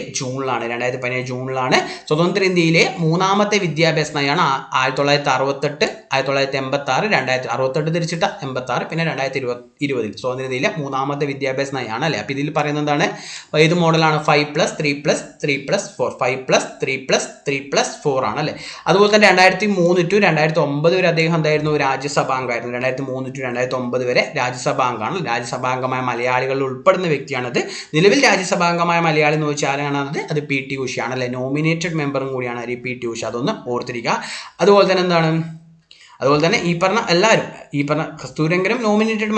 S1: ജൂണിലാണ്. സ്വതന്ത്ര ഇന്ത്യയിലെ മൂന്നാമത്തെ വിദ്യാഭ്യാസ നയമാണ് 1968, 1986, 2068 തിരിച്ചിട്ട 86, പിന്നെ 2020 സ്വതന്ത്ര ഇന്ത്യയിലെ മൂന്നാമത്തെ വിദ്യാഭ്യാസ നയമാണ് അല്ലേ. അപ്പോൾ ഇതിൽ പറയുന്നത് എന്താണ്? ഏത് മോഡലാണ്? 5+3+3+4, 5+3+3+4 ആണ് അല്ലേ. അതുപോലെ തന്നെ 2003 to 2009 വരെ അദ്ദേഹം എന്തായിരുന്നു? രാജ്യസഭാ അംഗമായിരുന്നു. 2003 to 2009 വരെ രാജ്യസഭാ അംഗമാണ്. രാജ്യസഭാംഗമായ മലയാളികളിൽ ഉൾപ്പെടുന്ന വ്യക്തിയാണത്. നിലവിൽ രാജ്യസഭാംഗമായ മലയാളി എന്ന് വെച്ചാൽ ആരാണത്? അത് PT ഉഷയാണ് അല്ലെ. നോമിനേറ്റഡ് മെമ്പറും കൂടിയാണ് PT ഉഷ. അതൊന്ന് ഓർത്തിരിക്കുക. അതുപോലെ തന്നെ ഈ പറഞ്ഞ എല്ലാവരും, ഈ പറഞ്ഞ കസ്തൂരി രംഗനും നോമിനേറ്റഡ്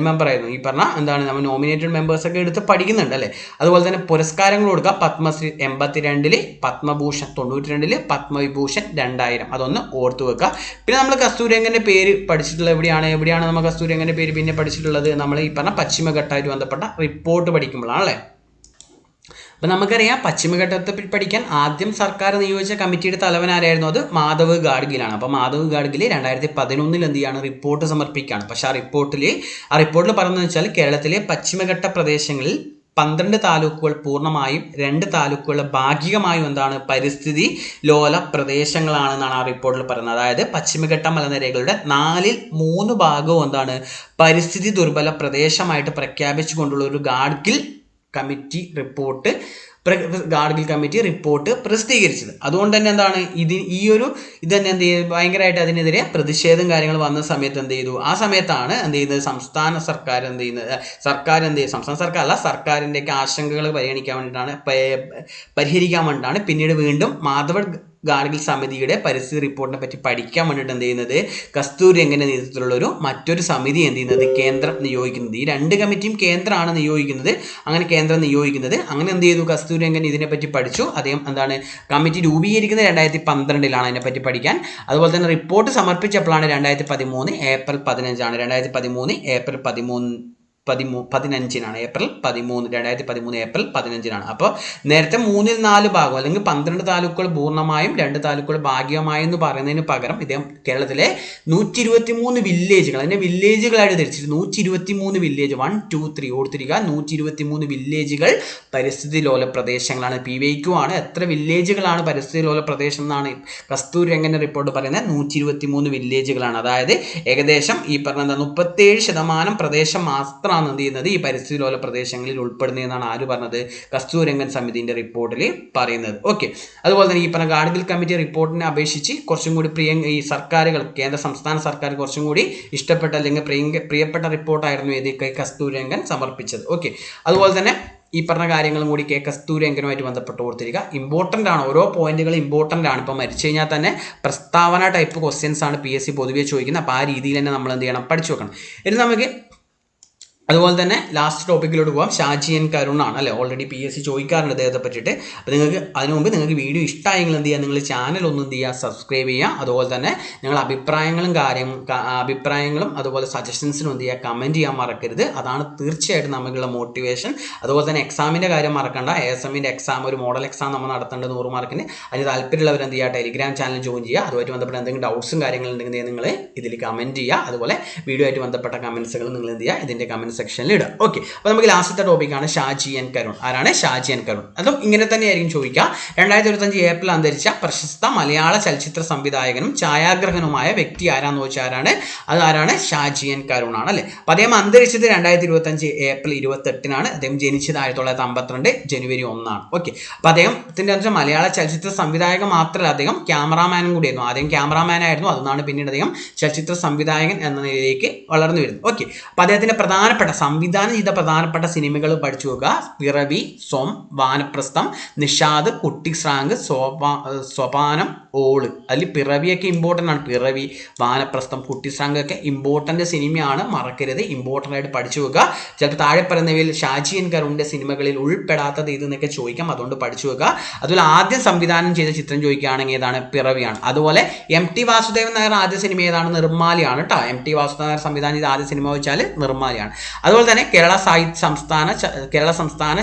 S1: മെമ്പറായിരുന്നു. ഈ പറഞ്ഞ നമ്മൾ നോമിനേറ്റഡ് മെമ്പേഴ്സൊക്കെ എടുത്ത് പഠിക്കുന്നുണ്ട് അല്ലേ. അതുപോലെ തന്നെ പുരസ്കാരങ്ങൾ കൊടുക്കുക. പത്മശ്രീ 82, പത്മഭൂഷൺ 92, പത്മവിഭൂഷൺ 2000. അതൊന്ന് ഓർത്തു വെക്കുക. പിന്നെ നമ്മൾ കസ്തൂരി രംഗൻ്റെ പേര് പഠിച്ചിട്ടുള്ളത് എവിടെയാണ് നമ്മൾ കസ്തൂരി രംഗൻ്റെ പേര് പിന്നെ പഠിച്ചിട്ടുള്ളത്? നമ്മൾ ഈ പറഞ്ഞ പശ്ചിമഘട്ടമായിട്ട് ബന്ധപ്പെട്ട റിപ്പോർട്ട് പഠിക്കുമ്പോഴാണ് അല്ലേ. അപ്പം നമുക്കറിയാം പശ്ചിമഘട്ടത്തെ പഠിക്കാൻ ആദ്യം സർക്കാർ നിയോഗിച്ച കമ്മിറ്റിയുടെ തലവൻ ആരായിരുന്നു? അത് മാധവ് ഗാഡ്ഗിലാണ്. അപ്പോൾ മാധവ് ഗാഡ്ഗിൽ 2011 എന്ത് ചെയ്യാണ്? റിപ്പോർട്ട് സമർപ്പിക്കുകയാണ്. പക്ഷേ ആ റിപ്പോർട്ടിൽ പറയുന്നത് വെച്ചാൽ കേരളത്തിലെ പശ്ചിമഘട്ട പ്രദേശങ്ങളിൽ 12 താലൂക്കുകൾ പൂർണ്ണമായും 2 താലൂക്കുകൾ ഭാഗികമായും പരിസ്ഥിതി ലോല പ്രദേശങ്ങളാണെന്നാണ് ആ റിപ്പോർട്ടിൽ പറയുന്നത്. അതായത് പശ്ചിമഘട്ട മലനിരകളുടെ 4/3 ഭാഗവും പരിസ്ഥിതി ദുർബല പ്രദേശമായിട്ട് പ്രഖ്യാപിച്ചുകൊണ്ടുള്ള ഒരു ഗാഡ്ഗിൽ കമ്മിറ്റി റിപ്പോർട്ട് പ്രസിദ്ധീകരിച്ചത്. അതുകൊണ്ട് തന്നെ ഇതന്നെ എന്ത് ചെയ്തു? ഭയങ്കരമായിട്ട് അതിനെതിരെ പ്രതിഷേധം കാര്യങ്ങൾ വന്ന സമയത്ത് എന്ത് ചെയ്തു? ആ സമയത്താണ് സംസ്ഥാന സർക്കാർ സർക്കാരിൻ്റെയൊക്കെ ആശങ്കകൾ പരിഹരിക്കാൻ വേണ്ടിയിട്ടാണ് പിന്നീട് വീണ്ടും മാധവ് ഗാഡ്ഗിൽ സമിതിയുടെ പരിസ്ഥിതി റിപ്പോർട്ടിനെ പറ്റി പഠിക്കാൻ വേണ്ടിയിട്ട് എന്ത് ചെയ്യുന്നത്? കസ്തൂരി രംഗൻ്റെ നേതൃത്വത്തിലുള്ള മറ്റൊരു സമിതി എന്ത് ചെയ്യുന്നത്? കേന്ദ്രം നിയോഗിക്കുന്നത്. ഈ 2 കമ്മിറ്റിയും കേന്ദ്രമാണ് നിയോഗിക്കുന്നത്. അങ്ങനെ എന്ത് ചെയ്തു? കസ്തൂരി രംഗൻ ഇതിനെപ്പറ്റി പഠിച്ചു. അദ്ദേഹം കമ്മിറ്റി രൂപീകരിക്കുന്നത് 2012 അതിനെപ്പറ്റി പഠിക്കാൻ. അതുപോലെ തന്നെ റിപ്പോർട്ട് സമർപ്പിച്ചപ്പോഴാണ് 2013 ഏപ്രിൽ 15 2013 ഏപ്രിൽ 15 ഏപ്രിൽ 15. അപ്പോൾ നേരത്തെ 3/4 ഭാഗം അല്ലെങ്കിൽ 12 താലൂക്കുകൾ പൂർണ്ണമായും 2 താലൂക്കുകൾ ഭാഗികമായും എന്ന് പറയുന്നതിന് പകരം ഇദ്ദേഹം കേരളത്തിലെ 123 വില്ലേജുകൾ, അതിൻ്റെ വില്ലേജുകളായിട്ട് തിരിച്ചിട്ട് 123 വില്ലേജ് 1, 2, 3 ഓർത്തിരിക്കുക. 123 വില്ലേജുകൾ പരിസ്ഥിതി ലോല പ്രദേശങ്ങളാണ്. PYQ ആണ്. എത്ര വില്ലേജുകളാണ് പരിസ്ഥിതി ലോല പ്രദേശം എന്നാണ് കസ്തൂരി രംഗൻ്റെ റിപ്പോർട്ട് പറയുന്നത്? 123 വില്ലേജുകളാണ്. അതായത് ഏകദേശം ഈ പറഞ്ഞ 37% പ്രദേശം മാത്രം എന്ത് ചെയ്യുന്നത്? ഈ പരിസ്ഥിതി ലോല പ്രദേശങ്ങളിൽ ഉൾപ്പെടുന്നതെന്നാണ് ആര് പറഞ്ഞത്? കസ്തൂരി രംഗൻ സമിതിന്റെ റിപ്പോർട്ടിൽ പറയുന്നത്. ഓക്കെ. അതുപോലെ തന്നെ ഈ പറഞ്ഞ ഗാഡ്ഗിൽ കമ്മിറ്റി റിപ്പോർട്ടിനെ അപേക്ഷിച്ച് കുറച്ചും കൂടി ഈ സർക്കാരുകൾ, കേന്ദ്ര സംസ്ഥാന സർക്കാർ കുറച്ചും കൂടി ഇഷ്ടപ്പെട്ട അല്ലെങ്കിൽ പ്രിയപ്പെട്ട റിപ്പോർട്ടായിരുന്നു കസ്തൂരി രംഗൻ സമർപ്പിച്ചത്. ഓക്കെ. അതുപോലെ തന്നെ ഈ പറഞ്ഞ കാര്യങ്ങളും കൂടി കസ്തൂരി രംഗനുമായിട്ട് ബന്ധപ്പെട്ട് ഓർത്തിരിക്കുക. ഇമ്പോർട്ടൻ്റ് ആണ്, ഓരോ പോയിന്റുകൾ ഇമ്പോർട്ടൻ്റ് ആണ്. ഇപ്പോൾ മരിച്ചു കഴിഞ്ഞാൽ തന്നെ പ്രസ്താവന ടൈപ്പ് ക്വസ്റ്റ്യൻസ് ആണ് PSC പൊതുവെ ചോദിക്കുന്നത്. അപ്പോൾ ആ രീതിയിൽ തന്നെ നമ്മൾ എന്ത് ചെയ്യണം? പഠിച്ചു വെക്കണം. ഇനി നമുക്ക് അതുപോലെ തന്നെ ലാസ്റ്റ് ടോപ്പിക്കിലോട്ട് പോകാം. ഷാജി N കരുണാണ് അല്ലേ. ഓൾറെഡി PSC ചോദിക്കാറുണ്ട് അദ്ദേഹത്തെ പറ്റിയിട്ട്. അപ്പോൾ അതിനു മുമ്പ് നിങ്ങൾക്ക് വീഡിയോ ഇഷ്ടമായെങ്കിൽ എന്ത് ചെയ്യുക? നിങ്ങൾ ചാനൽ ഒന്ന് എന്ത് ചെയ്യുക? സബ്സ്ക്രൈബ് ചെയ്യുക. അതുപോലെ തന്നെ നിങ്ങൾ അഭിപ്രായങ്ങളും അതുപോലെ സജഷൻസിനും എന്ത് ചെയ്യുക? കമൻറ്റ് ചെയ്യാൻ മറക്കരുത്. അതാണ് തീർച്ചയായിട്ടും നമുക്കുള്ള മോട്ടിവേഷൻ. അതുപോലെ തന്നെ എക്സാമിൻ്റെ കാര്യം മറക്കണ്ട. ASMൻ്റെ എക്സാം, ഒരു മോഡൽ എക്സാം നമ്മൾ നടത്തേണ്ടത് 100 മാർക്കിന്. അതിന് താല്പര്യമുള്ളവർ എന്ത് ചെയ്യുക? ടെലിഗ്രാം ചാനൽ ജോയിൻ ചെയ്യുക. അതുമായിട്ട് ബന്ധപ്പെട്ട എന്തെങ്കിലും ഡൗട്ട്സും കാര്യങ്ങളുണ്ടെങ്കിൽ നിങ്ങൾ ഇതിൽ കമൻറ്റ് ചെയ്യുക. അതുപോലെ വീഡിയോ ആയിട്ട് ബന്ധപ്പെട്ട കമൻസുകൾ നിങ്ങൾ എന്ത് ചെയ്യുക? ഇതിൻ്റെ കമൻസ് സെക്ഷനിൽ ഇടുക. ഓക്കെ, അപ്പോൾ നമുക്ക് ലാസ്റ്റത്തെ ടോപ്പിക്കാണ് ഷാജി എൻ കരുൺ. ആരാണ് ഷാജി എൻ കരുൺ? അതും ഇങ്ങനെ തന്നെയായിരിക്കും ചോദിക്കുക. 2025 ഏപ്രിൽ അന്തരിച്ച പ്രശസ്ത മലയാള ചലച്ചിത്ര സംവിധായകനും ഛായാഗ്രഹനുമായ വ്യക്തി ആരാന്ന് ചോദിച്ചാൽ ആരാണ്? അത് ആരാണ്? ഷാജി എൻ കരുൺ ആണ് അല്ലേ. അപ്പോൾ അദ്ദേഹം അന്തരിച്ചത് 2025 ഏപ്രിൽ 28-നാണ്. അദ്ദേഹം ജനിച്ചത് 1952 ജനുവരി 1-ആണ്. ഓക്കെ, അപ്പോൾ അദ്ദേഹത്തിൻ്റെ വെച്ചാൽ മലയാള ചലച്ചിത്ര സംവിധായകൻ മാത്രമല്ല, അദ്ദേഹം ക്യാമറാമാനും കൂടിയായിരുന്നു. ആദ്യം ക്യാമറാമാൻ ആയിരുന്നു, അതുകൊണ്ടാണ് പിന്നീട് അദ്ദേഹം ചലച്ചിത്ര സംവിധായകൻ എന്ന നിലയിലേക്ക് വളർന്നു വരുന്നത്. ഓക്കെ, അപ്പോൾ അദ്ദേഹത്തിൻ്റെ പ്രധാനപ്പെട്ട സംവിധാനം ചെയ്ത പ്രധാനപ്പെട്ട സിനിമകൾ പഠിച്ചു നോക്കുക. പിറവി, സ്വം, വാനപ്രസ്ഥം, നിഷാദ്, കുട്ടിശ്രാങ്ക്, സോപാനം, ഓള്. അതിൽ പിറവിയൊക്കെ ഇമ്പോർട്ടൻ്റ് ആണ്. പിറവി, വാനപ്രസ്ഥം, കുട്ടിശ്രാങ്ക് ഒക്കെ ഇമ്പോർട്ടൻ്റ് സിനിമയാണ്, മറക്കരുത്. ഇമ്പോർട്ടൻ്റ് ആയിട്ട് പഠിച്ചു വെക്കുക. ചിലപ്പോൾ താഴെ പറയുന്നവയിൽ ഷാജി എൻ കരുണിൻ്റെ സിനിമകളിൽ ഉൾപ്പെടാത്തത് ഇതെന്നൊക്കെ ചോദിക്കാം, അതുകൊണ്ട് പഠിച്ചു വെക്കുക. അതുപോലെ ആദ്യം സംവിധാനം ചെയ്ത ചിത്രം ചോദിക്കുകയാണെങ്കിൽ ഏതാണ്? പിറവിയാണ്. അതുപോലെ MT വാസുദേവൻ നായർ ആദ്യ സിനിമ ഏതാണ്? നിർമ്മാലിയാണ് കേട്ടോ. MT വാസുദേവൻ നായർ സംവിധാനം ചെയ്ത ആദ്യ സിനിമ വെച്ചാൽ നിർമ്മാലിയാണ്. അതുപോലെ തന്നെ കേരള സംസ്ഥാന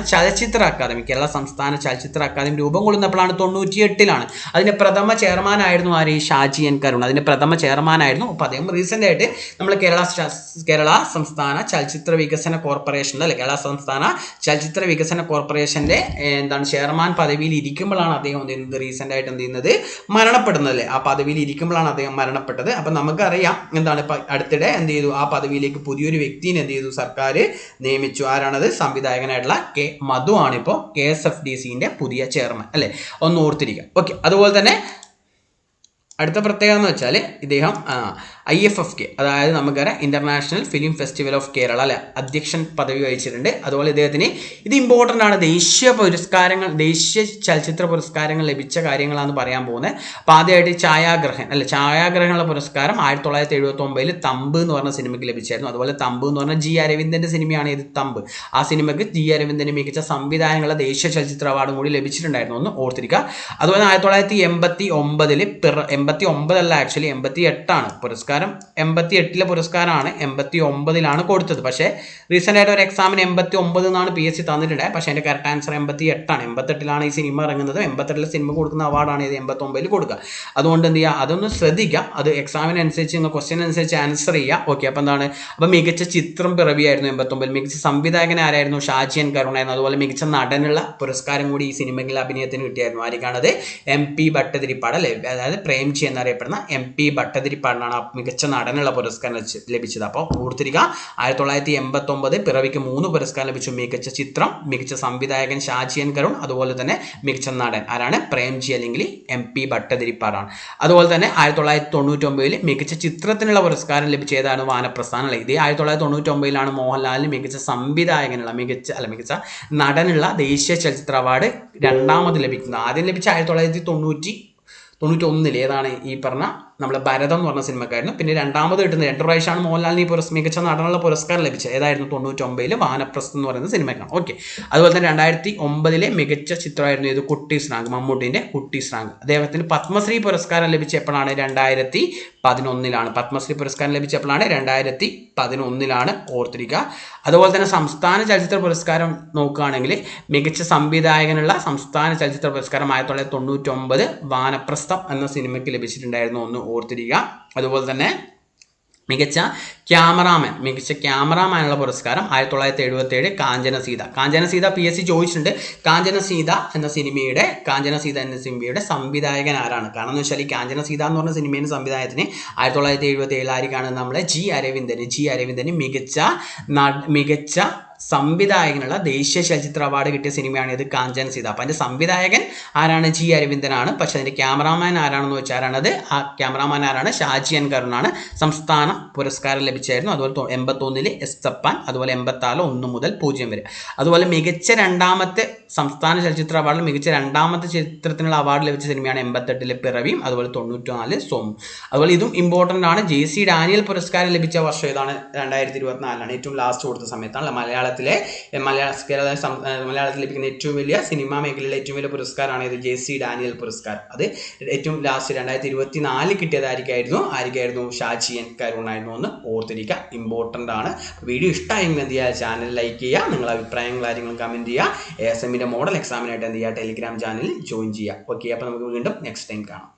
S1: ചലച്ചിത്ര അക്കാദമി രൂപം കൊള്ളുന്നപ്പോഴാണ് 98-ലാണ്. അതിന്റെ പ്രഥമ ചെയർമാൻ ആയിരുന്നു ആര്? ഷാജി എൻ കരുൺ. അതിന്റെ പ്രഥമ ചെയർമാൻ ആയിരുന്നു. അപ്പോൾ അദ്ദേഹം റീസെന്റ് ആയിട്ട് നമ്മൾ കേരള സംസ്ഥാന ചലച്ചിത്ര വികസന കോർപ്പറേഷൻ അല്ലെ, കേരള സംസ്ഥാന ചലച്ചിത്ര വികസന കോർപ്പറേഷന്റെ ചെയർമാൻ പദവിയിൽ ഇരിക്കുമ്പോഴാണ് അദ്ദേഹം റീസെന്റ് ആയിട്ട് മരണപ്പെടുന്നത് അല്ലേ. ആ പദവിയിൽ ഇരിക്കുമ്പോഴാണ് അദ്ദേഹം മരണപ്പെട്ടത്. അപ്പൊ നമുക്കറിയാം ഇപ്പൊ അടുത്തിടെ ആ പദവിയിലേക്ക് പുതിയൊരു വ്യക്തിനെ സർക്കാർ നിയമിച്ചു. ആരാണത്? സംവിധായകനായിട്ടുള്ള കെ മധു ആണ് ഇപ്പോൾ KSFDCന്റെ പുതിയ ചെയർമാൻ അല്ലെ, ഒന്ന് ഓർത്തിരിക്കാം. ഓക്കെ, അതുപോലെ തന്നെ അടുത്ത പ്രത്യേകത എന്ന് വെച്ചാൽ ഇദ്ദേഹം IFFK, അതായത് നമുക്കറിയാം international film festival of Kerala അല്ലെ, അധ്യക്ഷൻ പദവി വഹിച്ചിട്ടുണ്ട്. അതുപോലെ ഇദ്ദേഹത്തിന് ഇത് ഇമ്പോർട്ടൻ്റ് ആണ്. ദേശീയ ചലച്ചിത്ര പുരസ്കാരങ്ങൾ ലഭിച്ച കാര്യങ്ങളാണെന്ന് പറയാൻ പോകുന്നത്. അപ്പോൾ ആദ്യമായിട്ട് ഛായാഗ്രഹണ പുരസ്കാരം 1979 തമ്പ് എന്ന് പറഞ്ഞ സിനിമയ്ക്ക് ലഭിച്ചായിരുന്നു. അതുപോലെ തമ്പ് എന്ന് പറഞ്ഞാൽ G. അരവിന്ദന്റെ സിനിമയാണ് ഇത് തമ്പ്. ആ സിനിമയ്ക്ക് G. അരവിന്ദന് മികച്ച സംവിധാനങ്ങളുടെ ദേശീയ ചലച്ചിത്ര അവാർഡും കൂടി ലഭിച്ചിട്ടുണ്ടായിരുന്നു, ഒന്ന് ഓർത്തിരിക്കുക. അതുപോലെ 1989 ആക്ച്വലി 88 പുരസ്കാരം. 88 പുരസ്കാരമാണ്, 89 കൊടുത്തത്. പക്ഷേ റീസെന്റ് ആയിട്ട് ഒരു എക്സാമിന് 89 എന്നാണ് PSC തന്നിട്ടുണ്ട്. പക്ഷേ അതിന്റെ കറക്റ്റ് ആൻസർ 88. 88 ഈ സിനിമ ഇറങ്ങുന്നത്. 88 സിനിമ കൊടുക്കുന്ന അവാർഡാണ് ഇത് 89 കൊടുക്കുക. അതുകൊണ്ട് എന്ത് ചെയ്യുക, അതൊന്ന് ശ്രദ്ധിക്കുക. അത് എക്സാമിനനുസരിച്ച് നിങ്ങൾ ക്വസ്റ്റ്യൻ അനുസരിച്ച് ആൻസർ ചെയ്യുക. ഓക്കെ, അപ്പോൾ അപ്പോൾ മികച്ച ചിത്രം പിറവിയായിരുന്നു 89. മികച്ച സംവിധായകൻ ആരായിരുന്നു? ഷാജി എൻ കരുൺ ആയിരുന്നു. അതുപോലെ മികച്ച നടനുള്ള പുരസ്കാരം കൂടി ഈ സിനിമയിൽ അഭിനയത്തിന് കിട്ടിയായിരുന്നു. ആർക്കാണത്? MP ഭട്ടതിരിപ്പാട് അല്ലെ, അതായത് പ്രേംജി എന്നറിയപ്പെടുന്ന MP ഭട്ടതിരിപ്പാടിനാണ് മികച്ച നടനുള്ള പുരസ്കാരം ലഭിച്ചത്. അപ്പോൾ ഓർത്തിരിക്കുക, 1989 പിറവിക്ക് 3 പുരസ്കാരം ലഭിച്ചു. മികച്ച ചിത്രം, മികച്ച സംവിധായകൻ ഷാജി എൻ കരുൺ, അതുപോലെ തന്നെ മികച്ച നടൻ ആരാണ്? പ്രേംജി അല്ലെങ്കിൽ MP ഭട്ടതിരിപ്പാടാണ്. അതുപോലെ തന്നെ 1999 മികച്ച ചിത്രത്തിനുള്ള പുരസ്കാരം ലഭിച്ച ഏതാണ്? വാനപ്രസ്ഥാനം അല്ലെ. ഇത് 1999 മോഹൻലാലിന് മികച്ച സംവിധായകനുള്ള മികച്ച നടനുള്ള ദേശീയ ചലച്ചിത്ര അവാർഡ് രണ്ടാമത് ലഭിക്കുന്നത്. ആദ്യം ലഭിച്ച 1991 ഏതാണ്? ഈ പറഞ്ഞ നമ്മളെ ഭരതം എന്ന് പറഞ്ഞ സിനിമക്കായിരുന്നു. പിന്നെ രണ്ടാമത് കിട്ടുന്നത് 2 പ്രാവശ്യമാണ് മോഹൻലാലിന് ഈ മികച്ച നടനുള്ള പുരസ്കാരം ലഭിച്ചത്. ഏതായിരുന്നു? 99 വാനപ്രസ്ഥം എന്ന് പറയുന്ന സിനിമക്കാണ്. ഓക്കെ, അതുപോലെ തന്നെ 2009 മികച്ച ചിത്രമായിരുന്നു ഇത് കുട്ടിശ്രാങ്ക്, മമ്മൂട്ടിന്റെ കുട്ടിശ്രാങ്ക്. അദ്ദേഹത്തിന് പത്മശ്രീ പുരസ്കാരം ലഭിച്ച എപ്പോഴാണ്? 2011 പത്മശ്രീ പുരസ്കാരം ലഭിച്ചപ്പോഴാണ് 2011 ഓർത്തിരിക്കുക. അതുപോലെ തന്നെ സംസ്ഥാന ചലച്ചിത്ര പുരസ്കാരം നോക്കുകയാണെങ്കിൽ മികച്ച സംവിധായകനുള്ള സംസ്ഥാന ചലച്ചിത്ര പുരസ്കാരം 1999 വാനപ്രസ്ഥം എന്ന സിനിമയ്ക്ക് ലഭിച്ചിട്ടുണ്ടായിരുന്നു, ഒന്ന് ഓർത്തിരിക്കുക. അതുപോലെ തന്നെ മികച്ച ക്യാമറാമാനുള്ള പുരസ്കാരം 1977 കാഞ്ചനസീത PSC ചോദിച്ചിട്ടുണ്ട്. കാഞ്ചനസീത എന്ന സിനിമയുടെ സംവിധായകൻ ആരാണ്? കാരണം എന്ന് വെച്ചാൽ ഈ കാഞ്ചനസീത എന്ന് പറഞ്ഞ സിനിമയുടെ സംവിധായകത്തിന് 1977 ആയിരിക്കാണ് നമ്മളെ G. അരവിന്ദന് മികച്ച സംവിധായകനുള്ള ദേശീയ ചലച്ചിത്ര അവാർഡ് കിട്ടിയ സിനിമയാണ് ഇത് കാഞ്ചനസീത. അപ്പം അതിന്റെ സംവിധായകൻ ആരാണ്? G. അരവിന്ദനാണ്. പക്ഷെ അതിന്റെ ക്യാമറാമാൻ ആരാണെന്ന് വെച്ചാൽ ആ ക്യാമറാമാൻ ആരാണ്? ഷാജി എൻ കരുണാണ്. സംസ്ഥാന പുരസ്കാരം ലഭിച്ചായിരുന്നു. അതുപോലെ 81 S. തപ്പാൻ, അതുപോലെ 86 1 മുതൽ 0 വരെ. അതുപോലെ മികച്ച രണ്ടാമത്തെ സംസ്ഥാന ചലച്ചിത്ര അവാർഡിൽ മികച്ച രണ്ടാമത്തെ ചിത്രത്തിനുള്ള അവാർഡ് ലഭിച്ച സിനിമയാണ് 88 പിറവിയും, അതുപോലെ 94 സ്വം. അതുപോലെ ഇതും ഇമ്പോർട്ടൻ്റ് ആണ്. JC ഡാനിയൽ പുരസ്കാരം ലഭിച്ച വർഷം ഏതാണ്? 2024 ഏറ്റവും ലാസ്റ്റ് കൊടുത്ത സമയത്താണ്. മലയാളത്തിൽ ലഭിക്കുന്ന ഏറ്റവും വലിയ സിനിമാ മേഖലയിലെ ഏറ്റവും വലിയ പുരസ്കാരമാണ് ഇത് JC ഡാനിയൽ പുരസ്കാരം. അത് ഏറ്റവും ലാസ്റ്റ് 2024 കിട്ടിയതായിരിക്കായിരുന്നു ഷാജി എൻ കരുൺ ആയിരുന്നു, ഒന്ന് ഓർത്തിരിക്കുക. ഇമ്പോർട്ടൻ്റ് ആണ്. വീഡിയോ ഇഷ്ടമായെങ്കിൽ എന്ത് ചെയ്യുക? ചാനൽ ലൈക്ക് ചെയ്യുക, നിങ്ങളുടെ അഭിപ്രായങ്ങൾ കാര്യങ്ങളും കമൻറ്റ് ചെയ്യുക. ASMന്റെ മോഡൽ എക്സാമിനായിട്ട് എന്ത് ചെയ്യുക? ടെലിഗ്രാം ചാനലിൽ ജോയിൻ ചെയ്യുക. ഓക്കെ, അപ്പോൾ നമുക്ക് വീണ്ടും നെക്സ്റ്റ് ടൈം കാണാം.